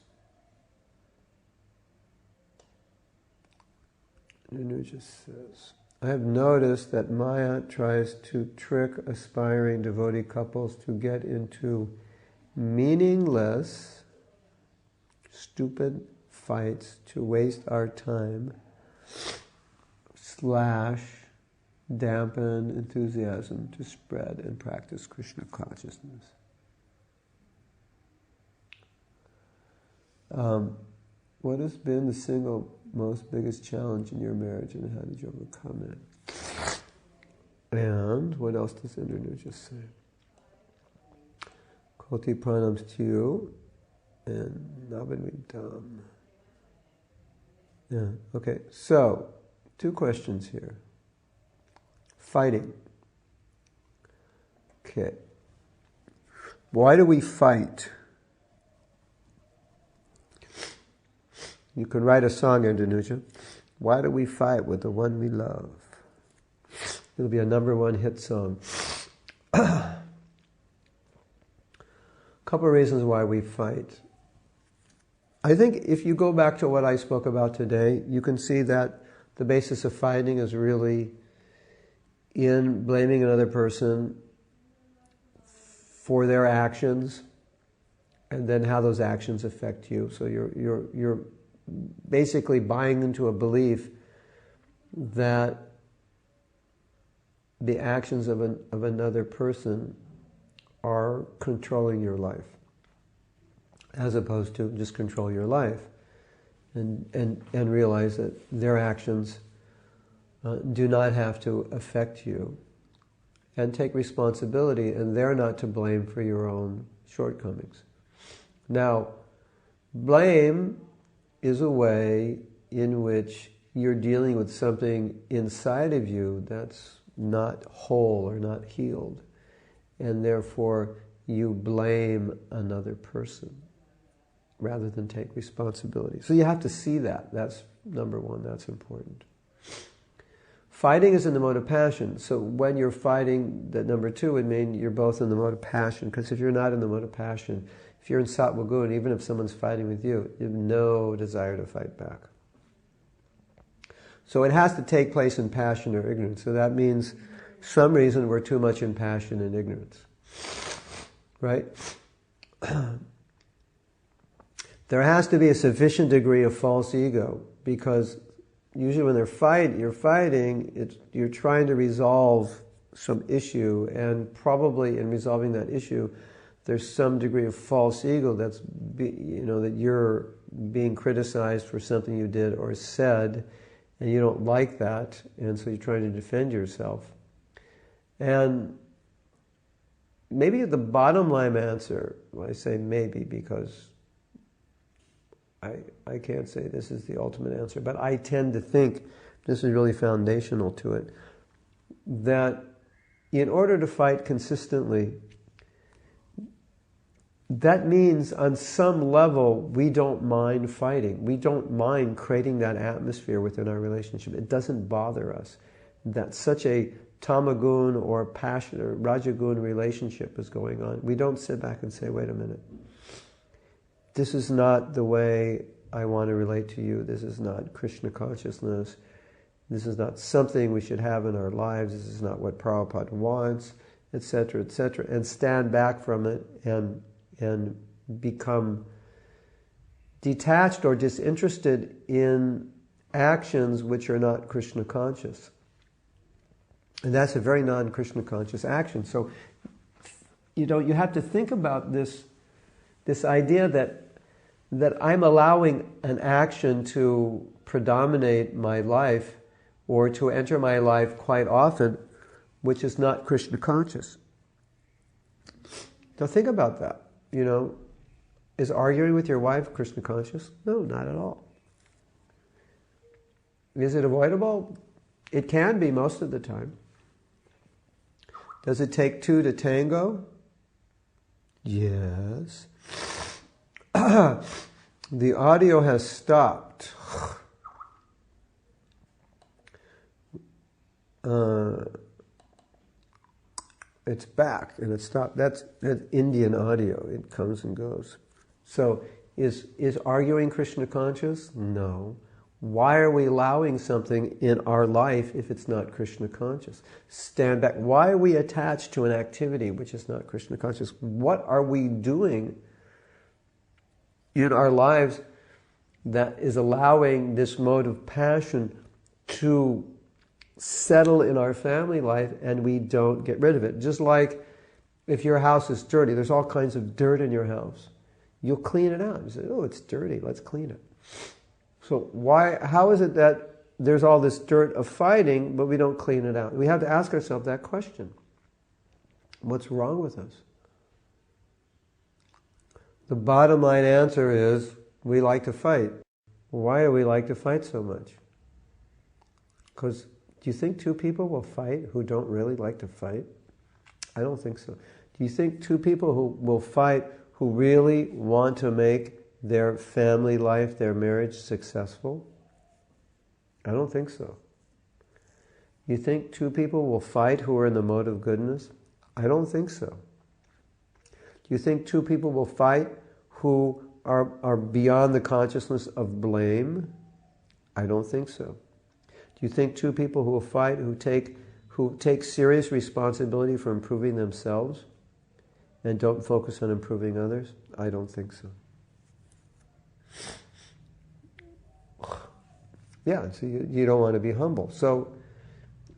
I have noticed that Maya tries to trick aspiring devotee couples to get into meaningless, stupid fights to waste our time / dampen enthusiasm to spread and practice Krishna consciousness. What has been the single most biggest challenge in your marriage and how did you overcome it? And what else does Indonesia say? Koti pranams to you and Nabanvidam. Yeah, okay. So, 2 questions here. Fighting. Okay. Why do we fight? You can write a song, Indonesia. Why do we fight with the one we love? It'll be a #1 hit song. A couple of reasons why we fight. I think if you go back to what I spoke about today, you can see that the basis of fighting is really in blaming another person for their actions and then how those actions affect you. So you're basically buying into a belief that the actions of another person are controlling your life, as opposed to just control your life and realize that their actions do not have to affect you, and take responsibility, and they're not to blame for your own shortcomings. Now, blame is a way in which you're dealing with something inside of you that's not whole or not healed, and therefore you blame another person rather than take responsibility. So you have to see that. That's #1. That's important. Fighting is in the mode of passion. So when you're fighting, that #2 would mean you're both in the mode of passion. Because if you're not in the mode of passion, if you're in Sattva Guna, even if someone's fighting with you, you have no desire to fight back. So it has to take place in passion or ignorance. So that means some reason we're too much in passion and ignorance. Right? There has to be a sufficient degree of false ego, because usually when you're fighting, you're trying to resolve some issue, and probably in resolving that issue, there's some degree of false ego that being criticized for something you did or said, and you don't like that, and so you're trying to defend yourself. And maybe the bottom line answer, well, I say maybe because I can't say this is the ultimate answer, but I tend to think, this is really foundational to it, that in order to fight consistently, that means on some level we don't mind fighting. We don't mind creating that atmosphere within our relationship. It doesn't bother us that such a tamagun or passion or rajagun relationship is going on. We don't sit back and say, wait a minute, this is not the way I want to relate to you. This is not Krishna consciousness. This is not something we should have in our lives. This is not what Prabhupada wants, etc., etc. And stand back from it and become detached or disinterested in actions which are not Krishna conscious. And that's a very non-Krishna conscious action. So, you have to think about this idea that I'm allowing an action to predominate my life or to enter my life quite often, which is not Krishna conscious. Now think about that. Is arguing with your wife Krishna conscious? No, not at all. Is it avoidable? It can be most of the time. Does it take two to tango? Yes. The audio has stopped. It's back and it stopped. That's Indian audio. It comes and goes. So is arguing Krishna conscious? No. Why are we allowing something in our life if it's not Krishna conscious? Stand back. Why are we attached to an activity which is not Krishna conscious? What are we doing in our lives that is allowing this mode of passion to settle in our family life and we don't get rid of it? Just like if your house is dirty, there's all kinds of dirt in your house. You'll clean it out. You say, oh, it's dirty, let's clean it. So how is it that there's all this dirt of fighting, but we don't clean it out? We have to ask ourselves that question. What's wrong with us? The bottom line answer is, we like to fight. Why do we like to fight so much? Because do you think two people will fight who don't really like to fight? I don't think so. Do you think two people who will fight who really want to make their family life, their marriage successful? I don't think so. You think two people will fight who are in the mode of goodness? I don't think so. Do you think two people will fight who are beyond the consciousness of blame? I don't think so. Do you think two people who will fight who take serious responsibility for improving themselves and don't focus on improving others? I don't think so. Yeah, so you don't want to be humble. So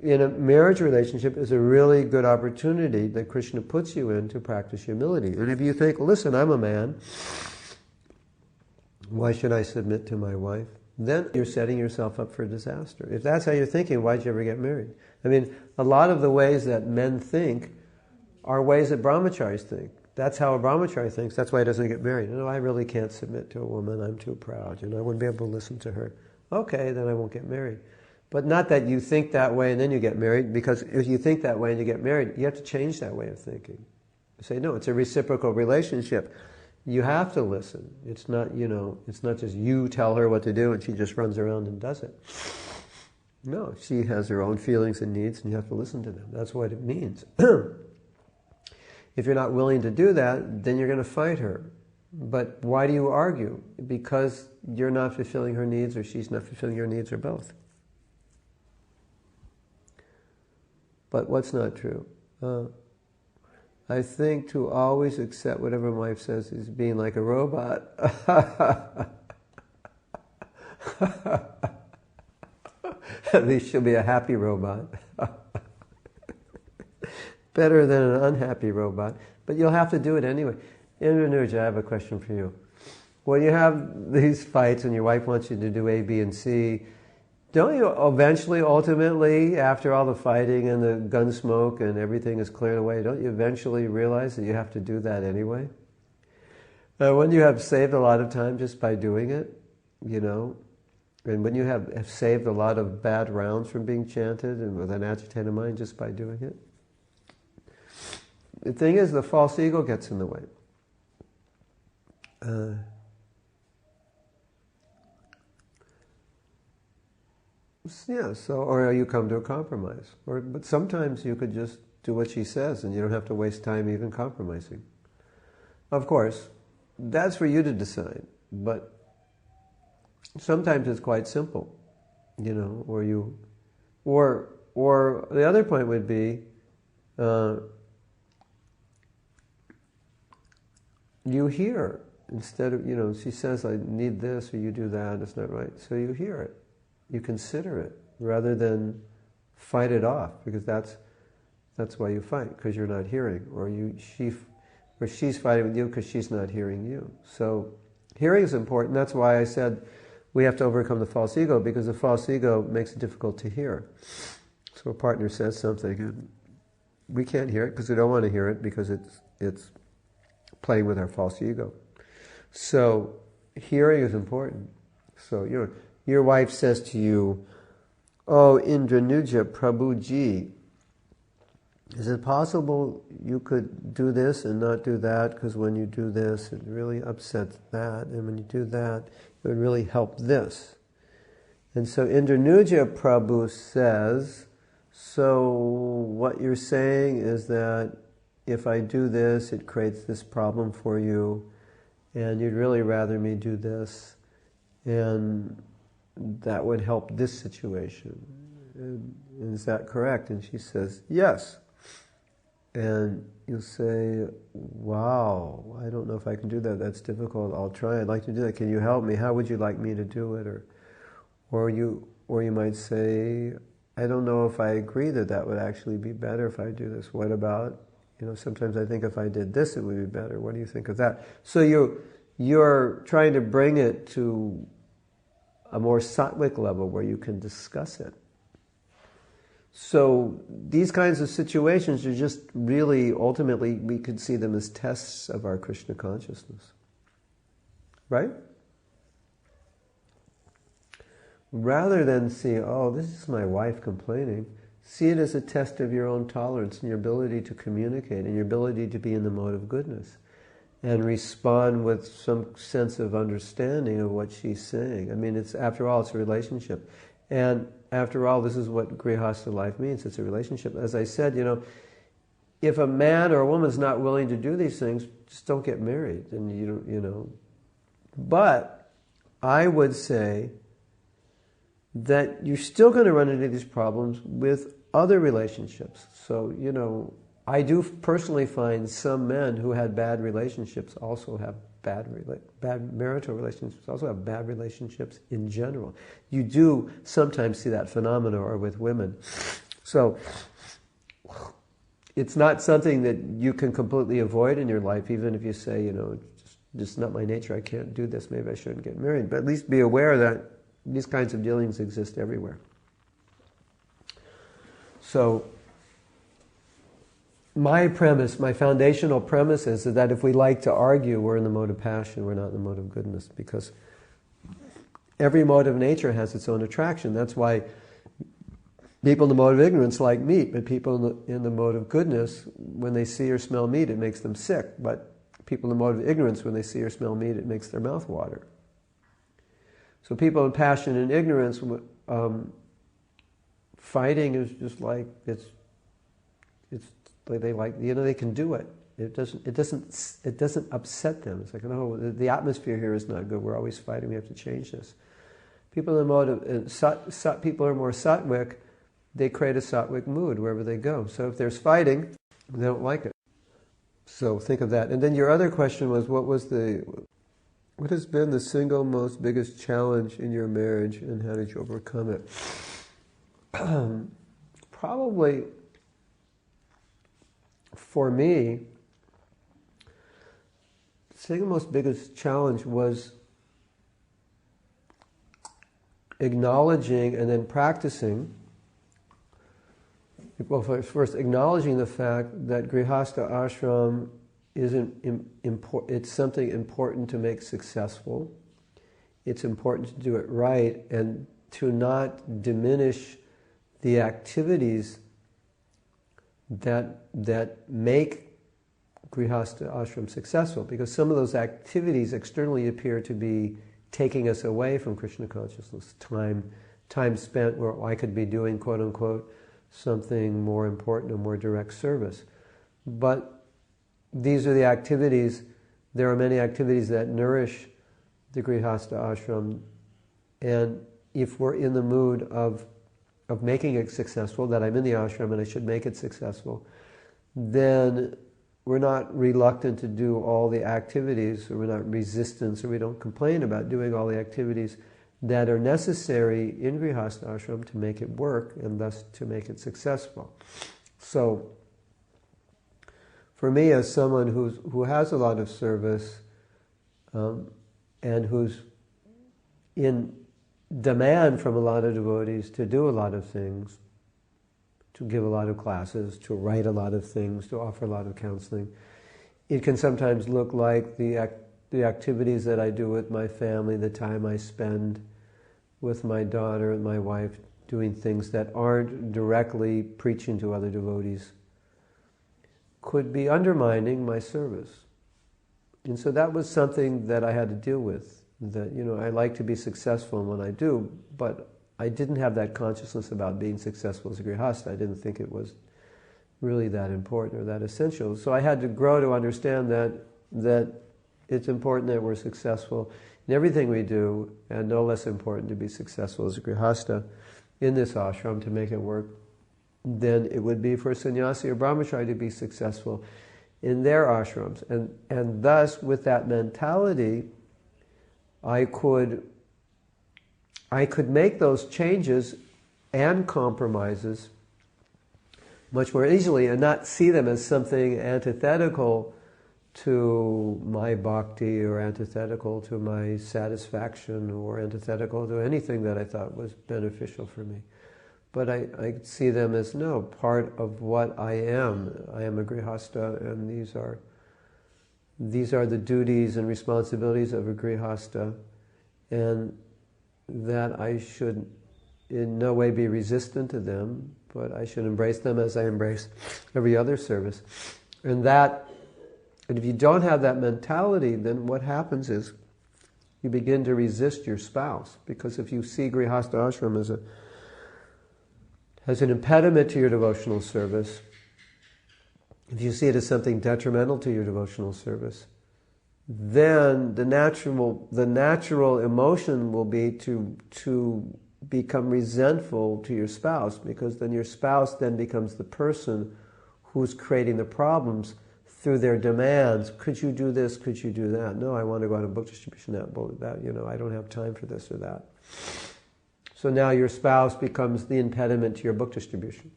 in a marriage relationship is a really good opportunity that Krishna puts you in to practice humility. And if you think, listen, I'm a man, why should I submit to my wife? Then you're setting yourself up for disaster. If that's how you're thinking, why'd you ever get married? I mean, a lot of the ways that men think are ways that brahmacharis think. That's how a brahmachari thinks. That's why he doesn't get married. I really can't submit to a woman. I'm too proud. I wouldn't be able to listen to her. Okay, then I won't get married. But not that you think that way and then you get married, because if you think that way and you get married, you have to change that way of thinking. You say, no, it's a reciprocal relationship. You have to listen. It's not, it's not just you tell her what to do and she just runs around and does it. No, she has her own feelings and needs and you have to listen to them. That's what it means. If you're not willing to do that, then you're going to fight her. But why do you argue? Because you're not fulfilling her needs or she's not fulfilling your needs or both. But what's not true? I think to always accept whatever my wife says is being like a robot. At least she'll be a happy robot. Better than an unhappy robot. But you'll have to do it anyway. Indra Nuja, I have a question for you. when you have these fights and your wife wants you to do A, B, and C, don't you eventually, ultimately, after all the fighting and the gun smoke and everything is cleared away, don't you eventually realize that you have to do that anyway? When you have saved a lot of time just by doing it, you know, and when you have saved a lot of bad rounds from being chanted and with an agitated mind just by doing it, the thing is the false ego gets in the way. Yeah, so, or you come to a compromise. But sometimes you could just do what she says and you don't have to waste time even compromising. Of course, that's for you to decide, but sometimes it's quite simple, you know, or the other point would be, you hear, instead of, you know, she says, I need this, or you do that, it's not right, so you hear it. You consider it rather than fight it off, because that's why you fight, because you're not hearing, or she's fighting with you because she's not hearing you. So hearing is important. That's why I said we have to overcome the false ego, because the false ego makes it difficult to hear. So a partner says something and we can't hear it because we don't want to hear it, because it's playing with our false ego. So hearing is important. So your wife says to you, "Oh, Indranuja Prabhuji, is it possible you could do this and not do that? Because when you do this, it really upsets that. And when you do that, it would really help this." And so Indranuja Prabhu says, so what you're saying is that if I do this, it creates this problem for you, and you'd really rather me do this, and that would help this situation. And is that correct? And she says, yes. And you'll say, wow, I don't know if I can do that. That's difficult. I'll try. I'd like to do that. Can you help me? How would you like me to do it? Or you might say, I don't know if I agree that would actually be better if I do this. What about, sometimes I think if I did this, it would be better. What do you think of that? So you're trying to bring it to a more sattvic level where you can discuss it. So these kinds of situations are just really, ultimately, we could see them as tests of our Krishna consciousness. Right? Rather than see, oh, this is my wife complaining, see it as a test of your own tolerance and your ability to communicate and your ability to be in the mode of goodness and respond with some sense of understanding of what she's saying. I mean, after all, it's a relationship. And after all, this is what Grihastha life means. It's a relationship. As I said, if a man or a woman is not willing to do these things, just don't get married. And But I would say that you're still going to run into these problems with other relationships. So, I do personally find some men who had bad relationships also have bad marital relationships, also have bad relationships in general. You do sometimes see that phenomena, or with women. So it's not something that you can completely avoid in your life, even if you say, just not my nature, I can't do this, maybe I shouldn't get married. But at least be aware that these kinds of dealings exist everywhere. So my foundational premise is that if we like to argue, we're in the mode of passion, we're not in the mode of goodness, because every mode of nature has its own attraction. That's why people in the mode of ignorance like meat, but people in the mode of goodness, when they see or smell meat, it makes them sick. But people in the mode of ignorance, when they see or smell meat, it makes their mouth water. So people in passion and ignorance, fighting is just like, it's like they can do it. It doesn't upset them. It's like, no, the atmosphere here is not good. We're always fighting. We have to change this. People in the mode of people are more sattvic. They create a sattvic mood wherever they go. So if there's fighting, they don't like it. So think of that. And then your other question was, what has been the single most biggest challenge in your marriage, and how did you overcome it? Probably, for me, the single most biggest challenge was acknowledging and then practicing. Well, first acknowledging the fact that Grihastha ashram it's something important to make successful. It's important to do it right and to not diminish the activities that make Grihastha ashram successful, because some of those activities externally appear to be taking us away from Krishna consciousness. Time spent where I could be doing, quote unquote, something more important and more direct service. But these are the activities. There are many activities that nourish the Grihastha ashram, and if we're in the mood of making it successful, that I'm in the ashram and I should make it successful, then we're not reluctant to do all the activities, or we're not resistant, or we don't complain about doing all the activities that are necessary in Grihastha ashram to make it work and thus to make it successful. So, for me, as someone who has a lot of service and who's in demand from a lot of devotees to do a lot of things, to give a lot of classes, to write a lot of things, to offer a lot of counseling, it can sometimes look like the activities that I do with my family, the time I spend with my daughter and my wife, doing things that aren't directly preaching to other devotees, could be undermining my service. And so that was something that I had to deal with. That, I like to be successful in what I do, but I didn't have that consciousness about being successful as a Grihastha. I didn't think it was really that important or that essential. So I had to grow to understand that it's important that we're successful in everything we do, and no less important to be successful as a Grihastha in this ashram to make it work than it would be for a sannyasi or brahmachari to be successful in their ashrams. And thus, with that mentality, I could make those changes and compromises much more easily and not see them as something antithetical to my bhakti or antithetical to my satisfaction or antithetical to anything that I thought was beneficial for me. But I see them as, no, part of what I am. I am a Grihastha, and these are the duties and responsibilities of a Grihastha, and that I should in no way be resistant to them, but I should embrace them as I embrace every other service. And if you don't have that mentality, then what happens is you begin to resist your spouse, because if you see Grihastha ashram as an impediment to your devotional service, if you see it as something detrimental to your devotional service, then the natural emotion will be to become resentful to your spouse, because then your spouse then becomes the person who's creating the problems through their demands. Could you do this? Could you do that? No, I want to go on a book distribution. That, I don't have time for this or that. So now your spouse becomes the impediment to your book distribution.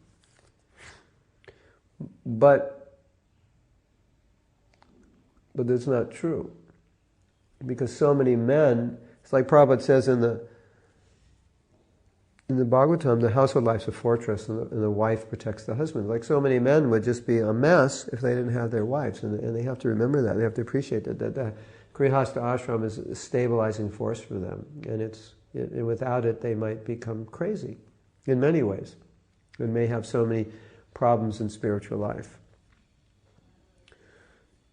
But that's not true. Because so many men, it's like Prabhupada says in the Bhagavatam, the household life's a fortress and the wife protects the husband. Like so many men would just be a mess if they didn't have their wives. And they have to remember that. They have to appreciate that the Grihastha ashram is a stabilizing force for them. And without it, they might become crazy in many ways and may have so many problems in spiritual life.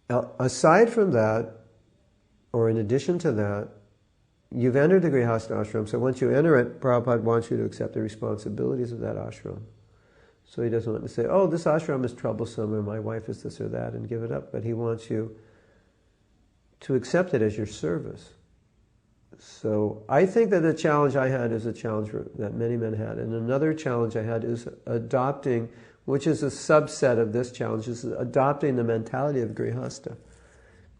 Now, aside from that, or in addition to that, you've entered the Grihastha ashram, so once you enter it, Prabhupada wants you to accept the responsibilities of that ashram. So he doesn't want to say, oh, this ashram is troublesome, or my wife is this or that, and give it up, but he wants you to accept it as your service. So I think that the challenge I had is a challenge that many men had. And another challenge I had is adopting, which is a subset of this challenge, is adopting the mentality of Grihastha.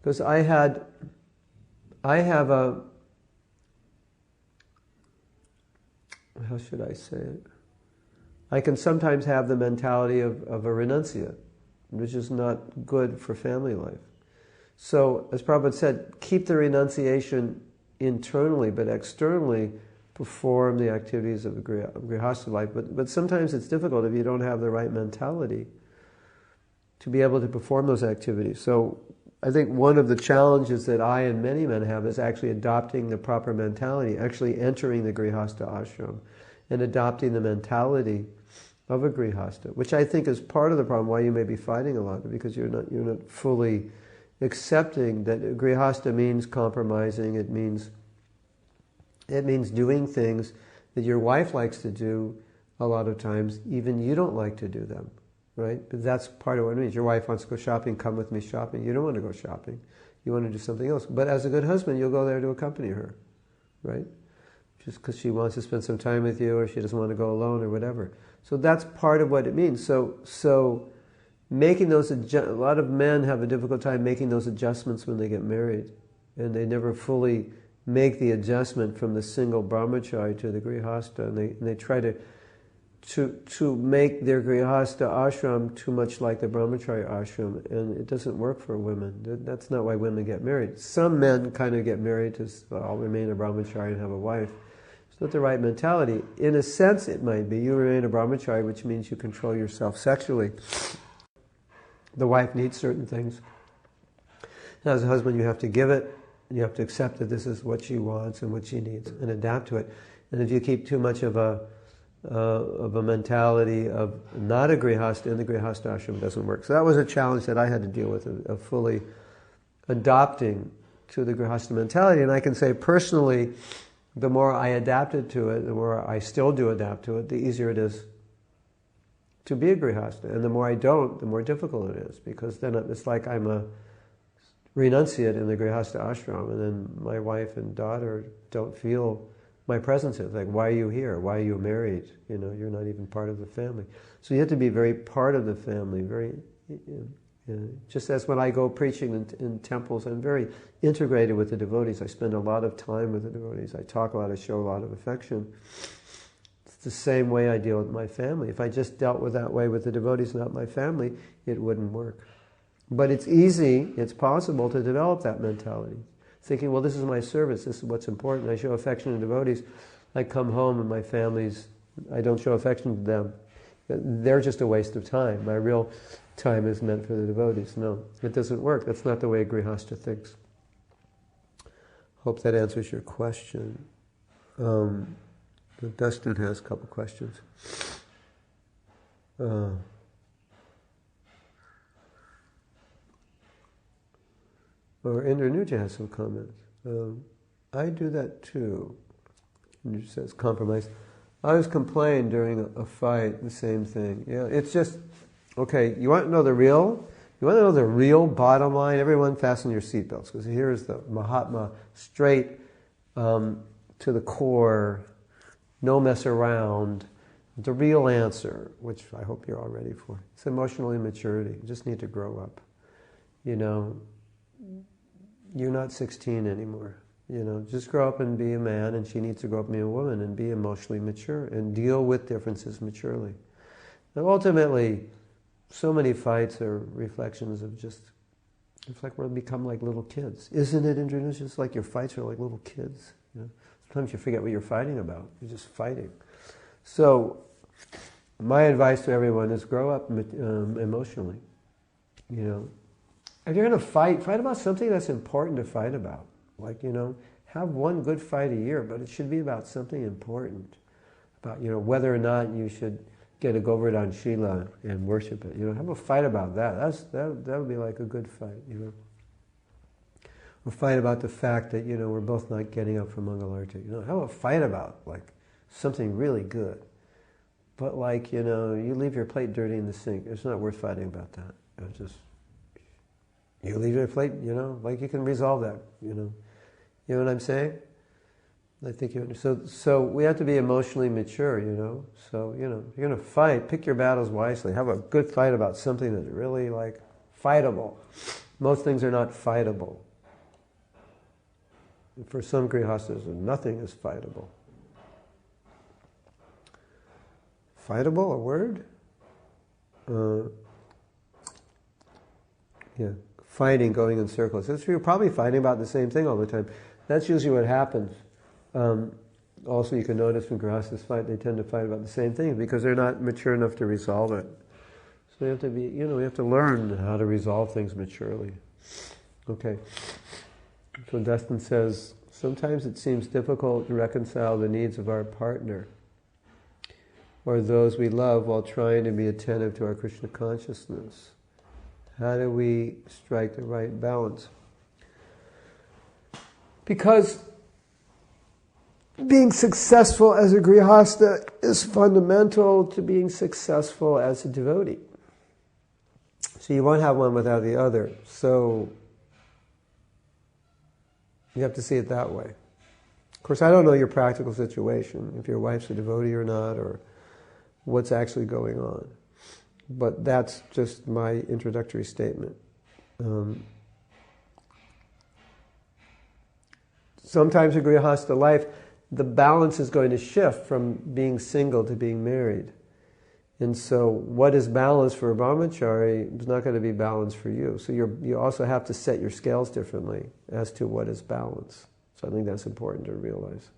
Because I have a, how should I say it? I can sometimes have the mentality of a renunciate, which is not good for family life. So, as Prabhupada said, keep the renunciation internally, but externally, perform the activities of the grihastha life. But sometimes it's difficult if you don't have the right mentality to be able to perform those activities. So I think one of the challenges that I and many men have is actually adopting the proper mentality, actually entering the grihastha ashram and adopting the mentality of a grihastha, which I think is part of the problem why you may be fighting a lot, because you're not fully accepting that grihastha means compromising. It means doing things that your wife likes to do a lot of times, even you don't like to do them. Right? But that's part of what it means. Your wife wants to go shopping, come with me shopping. You don't want to go shopping. You want to do something else. But as a good husband, you'll go there to accompany her. Right? Just because she wants to spend some time with you, or she doesn't want to go alone, or whatever. So that's part of what it means. So making those a lot of men have a difficult time making those adjustments when they get married. And they never fully make the adjustment from the single brahmachari to the grihastha. And they try to make their grihastha ashram too much like the brahmachari ashram, and it doesn't work for women. That's not why women get married. Some men kind of get married to, I'll remain a brahmachari and have a wife. It's not the right mentality. In a sense it might be. You remain a brahmachari, which means you control yourself sexually. The wife needs certain things. As a husband you have to give it, and you have to accept that this is what she wants and what she needs, and adapt to it. And if you keep too much of a mentality of not a grihastha in the grihastha ashram, doesn't work. So that was a challenge that I had to deal with, of fully adopting to the grihastha mentality. And I can say personally, the more I adapted to it, the more I still do adapt to it, the easier it is to be a grihastha. And the more I don't, the more difficult it is, because then it's like I'm a renunciate in the grihastha ashram, and then my wife and daughter don't feel my presence is. Like, why are you here? Why are you married? You're not even part of the family. So you have to be very part of the family, very, just as when I go preaching in temples, I'm very integrated with the devotees. I spend a lot of time with the devotees. I talk a lot, I show a lot of affection. It's the same way I deal with my family. If I just dealt with that way with the devotees, not my family, it wouldn't work. But it's easy, it's possible to develop that mentality. Thinking, well, this is my service, this is what's important. I show affection to devotees. I come home and my family's, I don't show affection to them. They're just a waste of time. My real time is meant for the devotees. No, it doesn't work. That's not the way a grihastha thinks. Hope that answers your question. Dustin has a couple questions. Or Indranuja has some comments. I do that too. He says, compromise. I always complain during a fight, the same thing. It's just, okay, you want to know the real bottom line? Everyone fasten your seatbelts, because here's the Mahatma, straight to the core, no mess around. The real answer, which I hope you're all ready for, it's emotional immaturity. You just need to grow up. You're not 16 anymore. Just grow up and be a man, and she needs to grow up and be a woman and be emotionally mature and deal with differences maturely. Now, ultimately, so many fights are reflections of just, it's like we're become like little kids. Isn't it, Indranuja? Just like your fights are like little kids. Sometimes you forget what you're fighting about. You're just fighting. So, my advice to everyone is grow up emotionally. If you're going to fight about something that's important to fight about. Like, have one good fight a year, but it should be about something important. About, whether or not you should get a Govardhan Shila and worship it. Have a fight about that. That would be like a good fight, Or fight about the fact that, we're both not getting up for Mangalarti. Have a fight about, like, something really good. But, like, you leave your plate dirty in the sink. It's not worth fighting about that. It's just... You leave your plate, like you can resolve that, You know what I'm saying? I think so we have to be emotionally mature, So, if you're going to fight, pick your battles wisely. Have a good fight about something that's really, like, fightable. Most things are not fightable. For some grihasthas, nothing is fightable. Fightable, a word? Yeah. Fighting, going in circles. You're probably fighting about the same thing all the time. That's usually what happens. Also, you can notice when grihastas fight, they tend to fight about the same thing because they're not mature enough to resolve it. So we have to be, we have to learn how to resolve things maturely. Okay. So Dustin says, sometimes it seems difficult to reconcile the needs of our partner or those we love while trying to be attentive to our Krishna consciousness. How do we strike the right balance? Because being successful as a grihasta is fundamental to being successful as a devotee. So you won't have one without the other. So you have to see it that way. Of course, I don't know your practical situation, if your wife's a devotee or not, or what's actually going on. But that's just my introductory statement. Sometimes in grihasta life, the balance is going to shift from being single to being married. And so what is balance for a brahmachari is not going to be balance for you. So you also have to set your scales differently as to what is balance. So I think that's important to realize.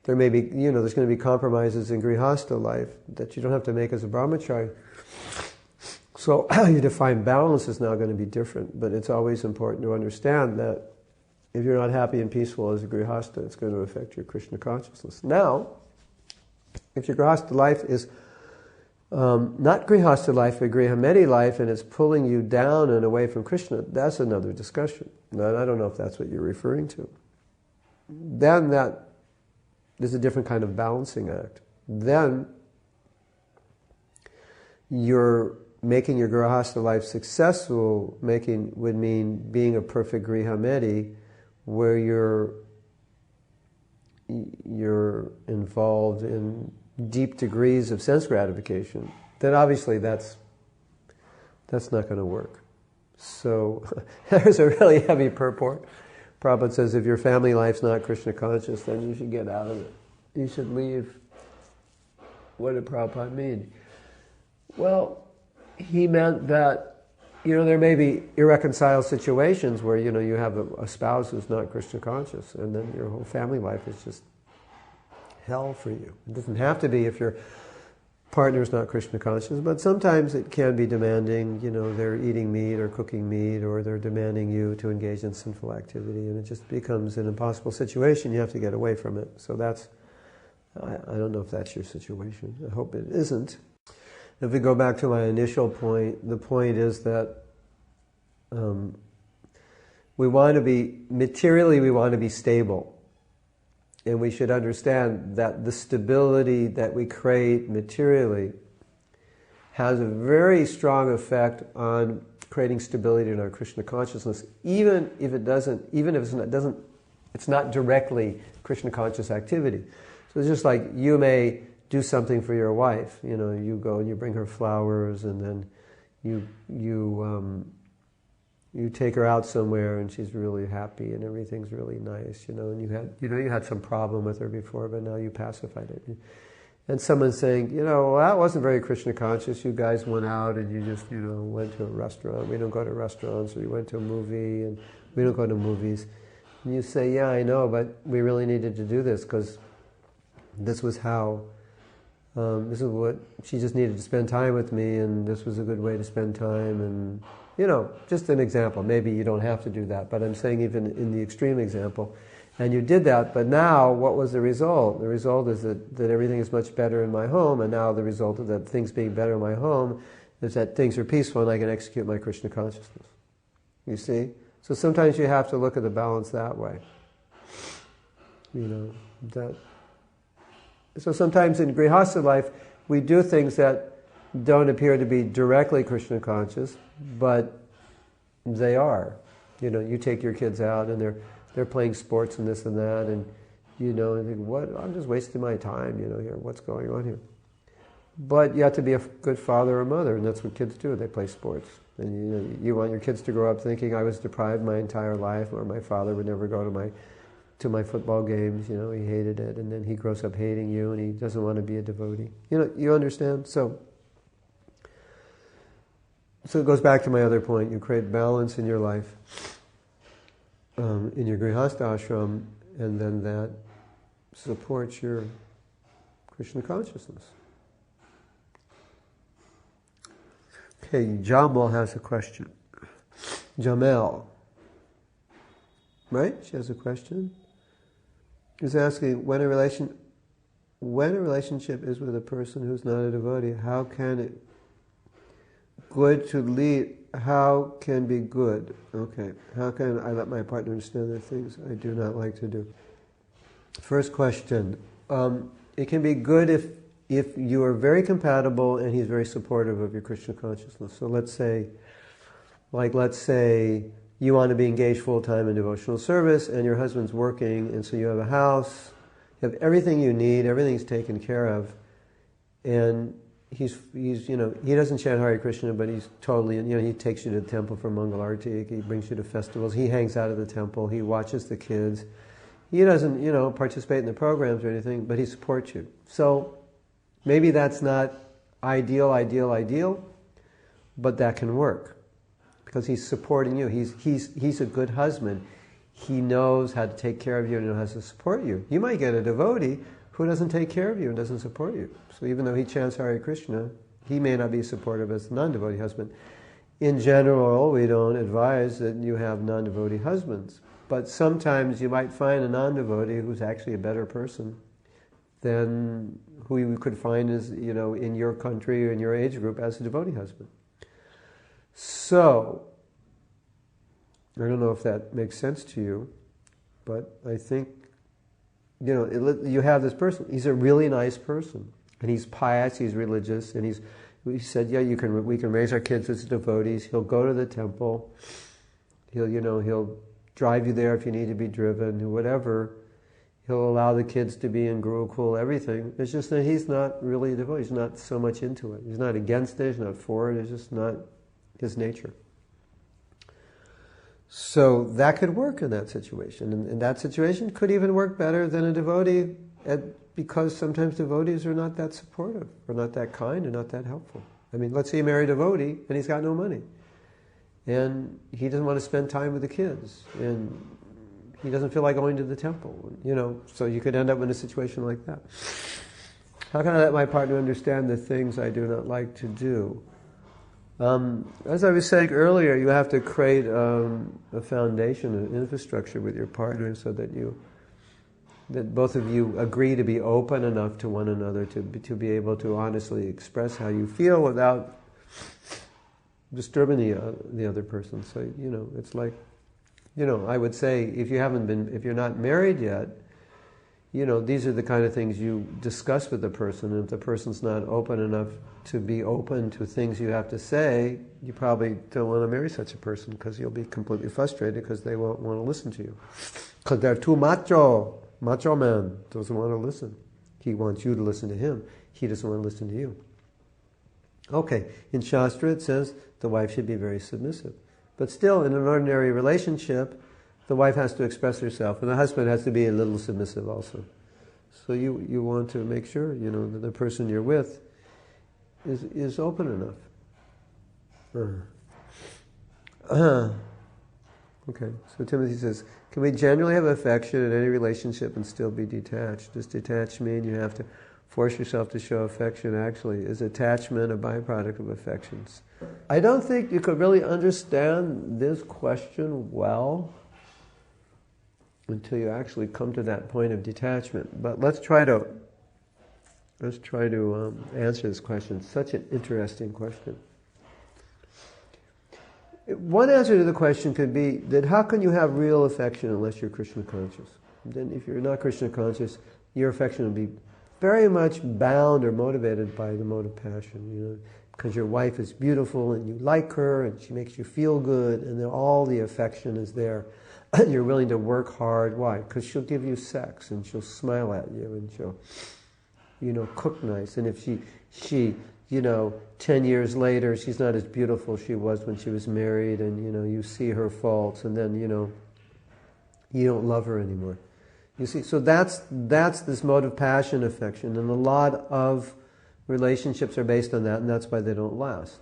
There may be, there's going to be compromises in grihasta life that you don't have to make as a brahmachari. So how you define balance is now going to be different. But it's always important to understand that if you're not happy and peaceful as a grihasta, it's going to affect your Krishna consciousness. Now, if your grihasta life is not grihasta life, but grihameti life, and it's pulling you down and away from Krishna, that's another discussion. Now, I don't know if that's what you're referring to. Then that is a different kind of balancing act. Then you're making your grihasta life successful would mean being a perfect grihameti, where you're involved in deep degrees of sense gratification, then obviously that's not going to work. So there's a really heavy purport. Prabhupada says if your family life's not Krishna conscious, then you should get out of it. You should leave. What did Prabhupada mean? Well, he meant that there may be irreconcilable situations where, you have a spouse who's not Krishna conscious, and then your whole family life is just hell for you. It doesn't have to be if your partner's not Krishna conscious, but sometimes it can be demanding. They're eating meat or cooking meat, or they're demanding you to engage in sinful activity, and it just becomes an impossible situation. You have to get away from it. So I don't know if that's your situation. I hope it isn't. If we go back to my initial point, the point is that we want to be stable. And we should understand that the stability that we create materially has a very strong effect on creating stability in our Krishna consciousness, even if it's not directly Krishna conscious activity. So it's just like you may do something for your wife. You go and you bring her flowers, and then you take her out somewhere, and she's really happy, and everything's really nice. And you had some problem with her before, but now you pacified it. And someone's saying, well, that wasn't very Krishna conscious. You guys went out and you just, went to a restaurant. We don't go to restaurants. Or you went to a movie, and we don't go to movies. And you say, yeah, I know, but we really needed to do this because this was how. This is what she just needed to spend time with me, and this was a good way to spend time. And just an example. Maybe you don't have to do that, but I'm saying even in the extreme example, and you did that. But now, what was the result? The result is that everything is much better in my home, and now the result of that things being better in my home is that things are peaceful, and I can execute my Krishna consciousness. You see? So sometimes you have to look at the balance that way. So sometimes in grihasta life, we do things that don't appear to be directly Krishna conscious, but they are. You take your kids out and they're playing sports and this and that, and and think, what? I'm just wasting my time, here. What's going on here? But you have to be a good father or mother, and that's what kids do. They play sports, and you want your kids to grow up thinking, I was deprived my entire life, or my father would never go to my football games, he hated it, and then he grows up hating you, and he doesn't want to be a devotee. You understand? So it goes back to my other point. You create balance in your life, in your grihastha ashram, and then that supports your Krishna consciousness. Okay, Jamal has a question. Jamel, right? She has a question. She's asking, when a relationship is with a person who's not a devotee, how can it how can be good? Okay, how can I let my partner understand the things I do not like to do? First question, it can be good if you are very compatible and he's very supportive of your Krishna consciousness. So let's say you want to be engaged full-time in devotional service and your husband's working, and so you have a house, you have everything you need, everything's taken care of, and he's he doesn't chant Hare Krishna, but he's totally, he takes you to the temple for Mangal Arati, he brings you to festivals, he hangs out at the temple, he watches the kids. He doesn't, participate in the programs or anything, but he supports you. So maybe that's not ideal, but that can work because he's supporting you. He's a good husband. He knows how to take care of you and knows how to support you. You might get a devotee who doesn't take care of you and doesn't support you. So even though he chants Hare Krishna, he may not be supportive as a non-devotee husband. In general, we don't advise that you have non-devotee husbands. But sometimes you might find a non-devotee who's actually a better person than who you could find as, in your country or in your age group as a devotee husband. So, I don't know if that makes sense to you, but I think, you have this person. He's a really nice person, and he's pious, he's religious, and he said, we can raise our kids as devotees. He'll go to the temple. He'll drive you there if you need to be driven, whatever. He'll allow the kids to be in Gurukul, everything. It's just that he's not really a devotee. He's not so much into it. He's not against it, he's not for it, it's just not his nature. So that could work in that situation. And that situation could even work better than a devotee because sometimes devotees are not that supportive, or not that kind, or not that helpful. I mean, let's say you marry a devotee and he's got no money. And he doesn't want to spend time with the kids, and he doesn't feel like going to the temple, so you could end up in a situation like that. How can I let my partner understand the things I do not like to do? As I was saying earlier, you have to create a foundation, an infrastructure with your partner so that both of you agree to be open enough to one another to be able to honestly express how you feel without disturbing the other person. So, it's like, I would say if you're not married yet, these are the kind of things you discuss with the person. And if the person's not open enough to be open to things you have to say, you probably don't want to marry such a person because you'll be completely frustrated because they won't want to listen to you. Because they're too macho. Macho man doesn't want to listen. He wants you to listen to him. He doesn't want to listen to you. Okay, in Shastra it says the wife should be very submissive. But still, in an ordinary relationship, the wife has to express herself, and the husband has to be a little submissive also. So you want to make sure, that the person you're with is open enough. Okay, so Timothy says, can we generally have affection in any relationship and still be detached? Does detached mean you have to force yourself to show affection? Actually, is attachment a byproduct of affections? I don't think you could really understand this question well until you actually come to that point of detachment. But let's try to answer this question. It's such an interesting question. One answer to the question could be that how can you have real affection unless you're Krishna conscious? Then if you're not Krishna conscious, your affection will be very much bound or motivated by the mode of passion, because your wife is beautiful and you like her and she makes you feel good, and then all the affection is there. You're willing to work hard. Why? Because she'll give you sex and she'll smile at you and she'll, cook nice. And if she 10 years later, she's not as beautiful as she was when she was married, and, you see her faults, and then, you don't love her anymore. You see, so that's this mode of passion affection, and a lot of relationships are based on that, and that's why they don't last.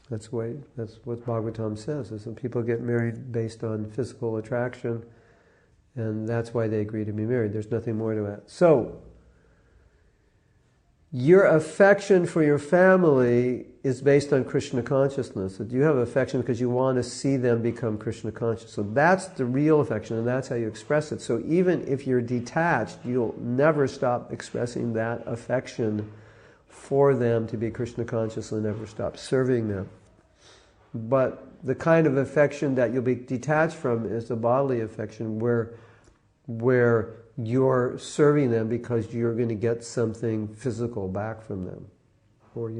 That's what Bhagavatam says, is that people get married based on physical attraction, And that's why they agree to be married. There's nothing more to it. So, your affection for your family is based on Krishna consciousness. That you have affection because you want to see them become Krishna conscious. So that's the real affection, and that's how you express it. So even if you're detached, you'll never stop expressing that affection for them to be Krishna conscious and never stop serving them. But the kind of affection that you'll be detached from is the bodily affection where you're serving them because you're going to get something physical back from them. Or,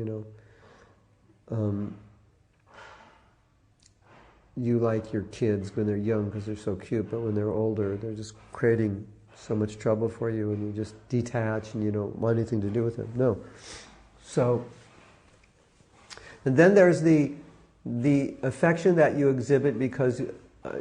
you like your kids when they're young because they're so cute, but when they're older, they're just creating so much trouble for you and you just detach and you don't want anything to do with them. No. So, and then there's the affection that you exhibit because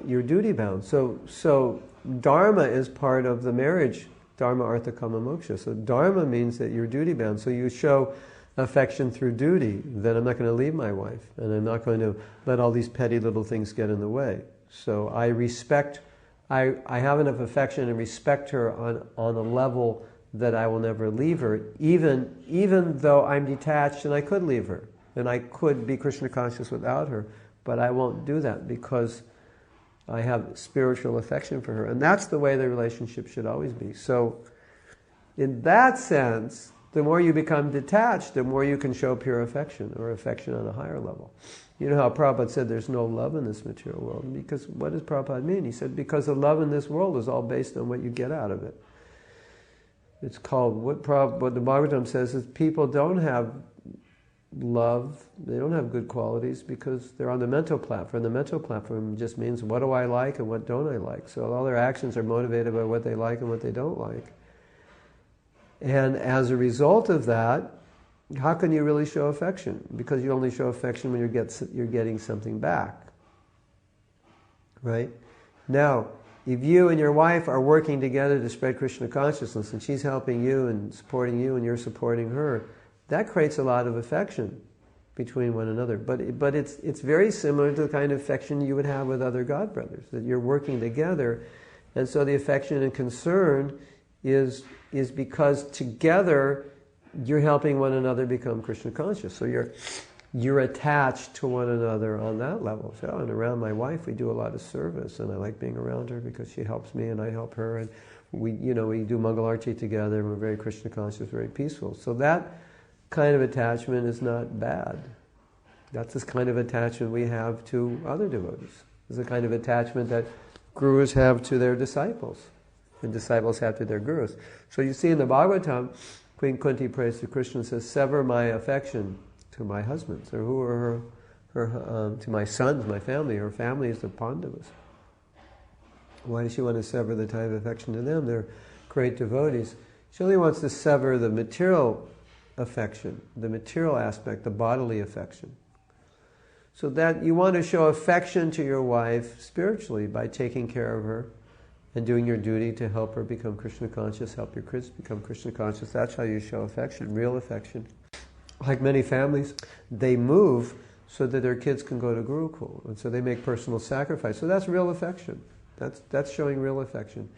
you're duty bound. So dharma is part of the marriage. Dharma, artha, kama, moksha. So dharma means that you're duty bound. So you show affection through duty. That I'm not going to leave my wife, and I'm not going to let all these petty little things get in the way. So I respect. I have enough affection and respect her on a level that I will never leave her, even though I'm detached and I could leave her. And I could be Krishna conscious without her, but I won't do that because I have spiritual affection for her. And that's the way the relationship should always be. So, in that sense, the more you become detached, the more you can show pure affection, or affection on a higher level. You know how Prabhupada said there's no love in this material world? Because what does Prabhupada mean? He said, because the love in this world is all based on what you get out of it. It's called, what the Bhagavatam says is people don't have love, they don't have good qualities because they're on the mental platform. The mental platform just means what do I like and what don't I like. So all their actions are motivated by what they like and what they don't like. And as a result of that, how can you really show affection? Because you only show affection when you're getting something back. Right? Now, if you and your wife are working together to spread Krishna consciousness and she's helping you and supporting you and you're supporting her, that creates a lot of affection between one another. But it's very similar to the kind of affection you would have with other God brothers, that you're working together. And so the affection and concern is because together you're helping one another become Krishna conscious. So you're attached to one another on that level. So, and around my wife we do a lot of service, and I like being around her because she helps me and I help her, and we do Mangal Arti together, and we're very Krishna conscious, very peaceful. So that kind of attachment is not bad. That's this kind of attachment we have to other devotees. It's the kind of attachment that gurus have to their disciples, and disciples have to their gurus. So you see in the Bhagavatam, Queen Kunti prays to Krishna and says, sever my affection to my husbands, or who are her to my sons, my family. Her family is the Pandavas. Why does she want to sever the tie of affection to them? They're great devotees. She only wants to sever the material affection, the material aspect, the bodily affection. So that you want to show affection to your wife spiritually by taking care of her and doing your duty to help her become Krishna conscious, help your kids become Krishna conscious. That's how you show affection, real affection. Like many families, they move so that their kids can go to Gurukul, and so they make personal sacrifice. So that's real affection. That's showing real affection.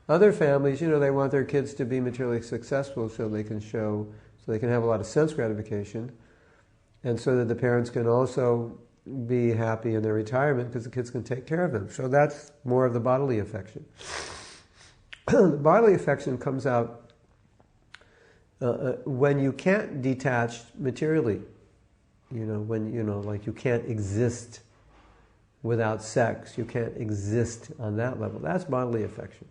Other families, they want their kids to be materially successful so they can have a lot of sense gratification, and so that the parents can also be happy in their retirement because the kids can take care of them. So that's more of the bodily affection. The bodily affection comes out when you can't detach materially. When like you can't exist without sex, you can't exist on that level. That's bodily affection.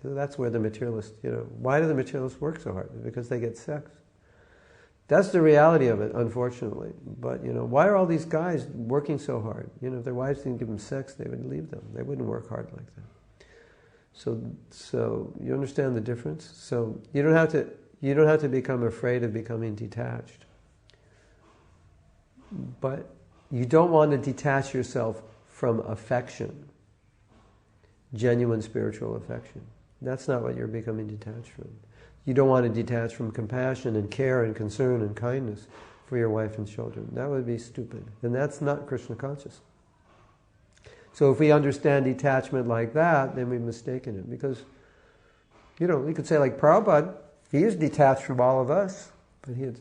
So that's where the materialists, why do the materialists work so hard? Because they get sex. That's the reality of it, unfortunately. But, why are all these guys working so hard? If their wives didn't give them sex, they would leave them. They wouldn't work hard like that. So you understand the difference? So you don't have to become afraid of becoming detached. But you don't want to detach yourself from affection, genuine spiritual affection. That's not what you're becoming detached from. You don't want to detach from compassion and care and concern and kindness for your wife and children. That would be stupid. And that's not Krishna conscious. So if we understand detachment like that, then we've mistaken it. Because, you could say like Prabhupada, he is detached from all of us, but he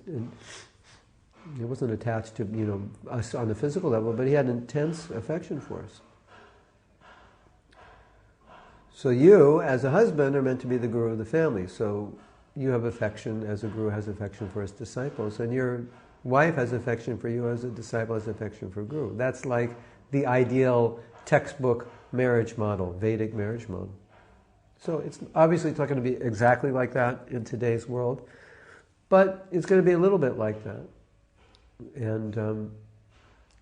wasn't attached to, us on the physical level, but he had intense affection for us. So you, as a husband, are meant to be the guru of the family. So you have affection as a guru has affection for his disciples, and your wife has affection for you as a disciple has affection for guru. That's like the ideal textbook marriage model, Vedic marriage model. So it's obviously not going to be exactly like that in today's world, but it's going to be a little bit like that. And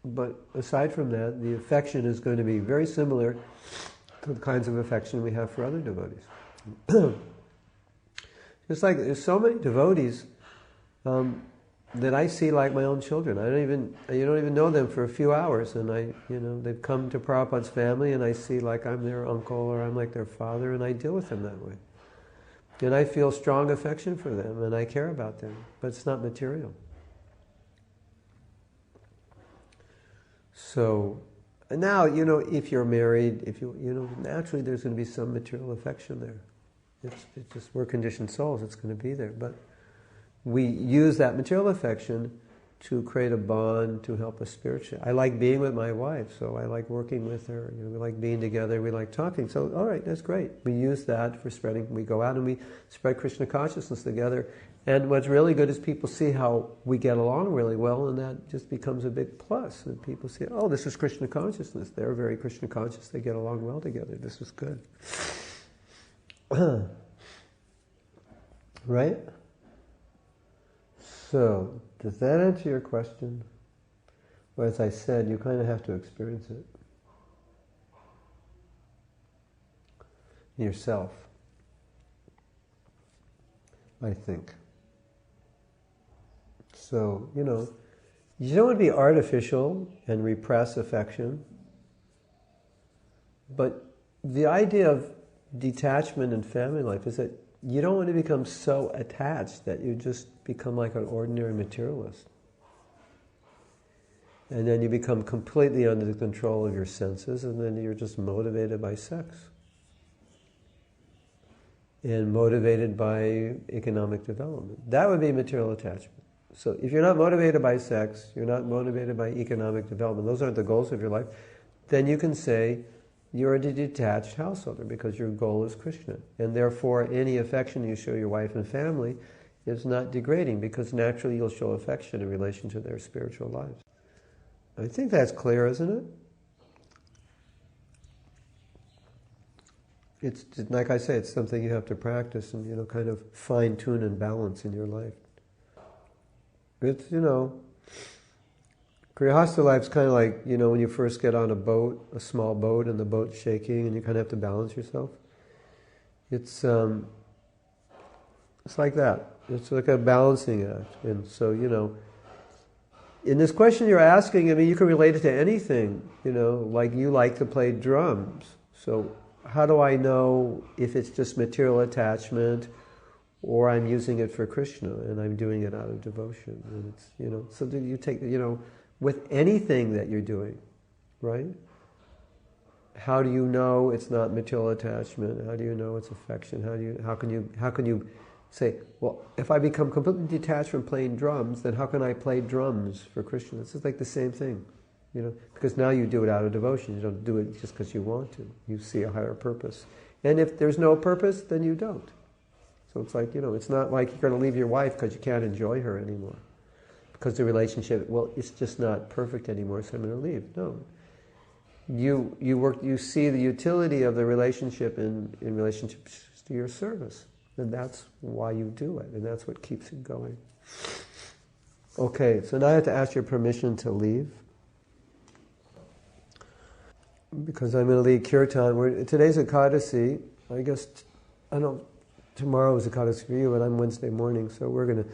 but aside from that, the affection is going to be very similar to the kinds of affection we have for other devotees. It's like there's so many devotees that I see like my own children. You don't even know them for a few hours, and they've come to Prabhupada's family, and I see like I'm their uncle or I'm like their father, and I deal with them that way. And I feel strong affection for them, and I care about them, but it's not material. So now, if you're married, naturally there's going to be some material affection there. It's just, we're conditioned souls, it's going to be there. But we use that material affection to create a bond, to help us spiritually. I like being with my wife, so I like working with her. We like being together, we like talking. So, all right, that's great. We use that for spreading. We go out and we spread Krishna consciousness together. And what's really good is people see how we get along really well, and that just becomes a big plus. And people see, oh, this is Krishna consciousness. They're very Krishna conscious. They get along well together. This is good. Right? So, does that answer your question? Or as I said, you kind of have to experience it yourself, I think. So, you don't want to be artificial and repress affection, but the idea of detachment in family life is that you don't want to become so attached that you just become like an ordinary materialist. And then you become completely under the control of your senses, and then you're just motivated by sex. And motivated by economic development. That would be material attachment. So if you're not motivated by sex, you're not motivated by economic development, those aren't the goals of your life, then you can say you're a detached householder because your goal is Krishna. And therefore any affection you show your wife and family is not degrading, because naturally you'll show affection in relation to their spiritual lives. I think that's clear, isn't it? It's like I say, it's something you have to practice and kind of fine-tune and balance in your life. It's, Grihastha life's kind of like, when you first get on a boat, a small boat, and the boat's shaking, and you kind of have to balance yourself. It's like that. It's like a balancing act. And so, in this question you're asking, you can relate it to anything, like you like to play drums. So how do I know if it's just material attachment or I'm using it for Krishna and I'm doing it out of devotion? And it's, so do you take, with anything that you're doing, right? How do you know it's not material attachment? How do you know it's affection? How can you say, well, if I become completely detached from playing drums, then how can I play drums for Krishna? It's just like the same thing, because now you do it out of devotion. You don't do it just because you want to. You see a higher purpose. And if there's no purpose, then you don't. So it's like, it's not like you're going to leave your wife because you can't enjoy her anymore. Because the relationship, well, it's just not perfect anymore, so I'm going to leave. No. You see the utility of the relationship in relationship to your service. And that's why you do it, and that's what keeps it going. Okay, so now I have to ask your permission to leave. Because I'm going to lead Kirtan. Today's Ekadasi. I guess, tomorrow is Ekadasi for you, but I'm Wednesday morning, so we're going to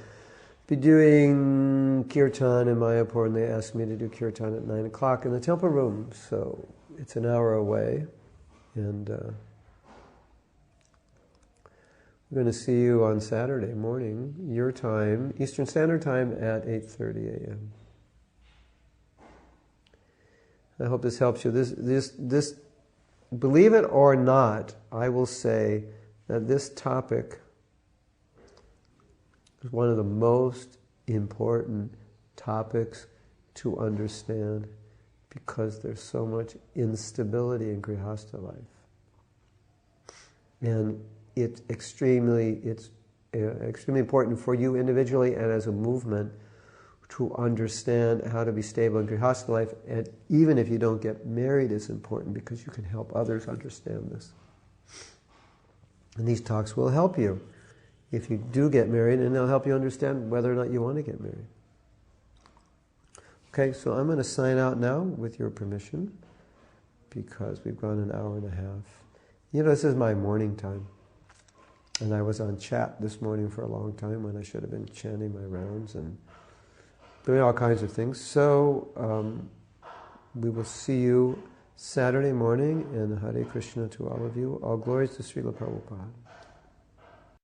be doing Kirtan in Mayapur, and they asked me to do Kirtan at 9 o'clock in the temple room, so it's an hour away, and we're going to see you on Saturday morning, your time, Eastern Standard Time at 8:30 a.m. I hope this helps you. This, believe it or not, I will say that this topic is one of the most important topics to understand, because there's so much instability in Grihastha life. And it's extremely important for you individually and as a movement to understand how to be stable in Grihastha life. And even if you don't get married, it's important because you can help others understand this. And these talks will help you if you do get married, and they'll help you understand whether or not you want to get married. Okay, so I'm going to sign out now with your permission, because we've gone an hour and a half. You know, this is my morning time. And I was on chat this morning for a long time when I should have been chanting my rounds and doing all kinds of things. So we will see you Saturday morning, and Hare Krishna to all of you. All glories to Srila Prabhupada.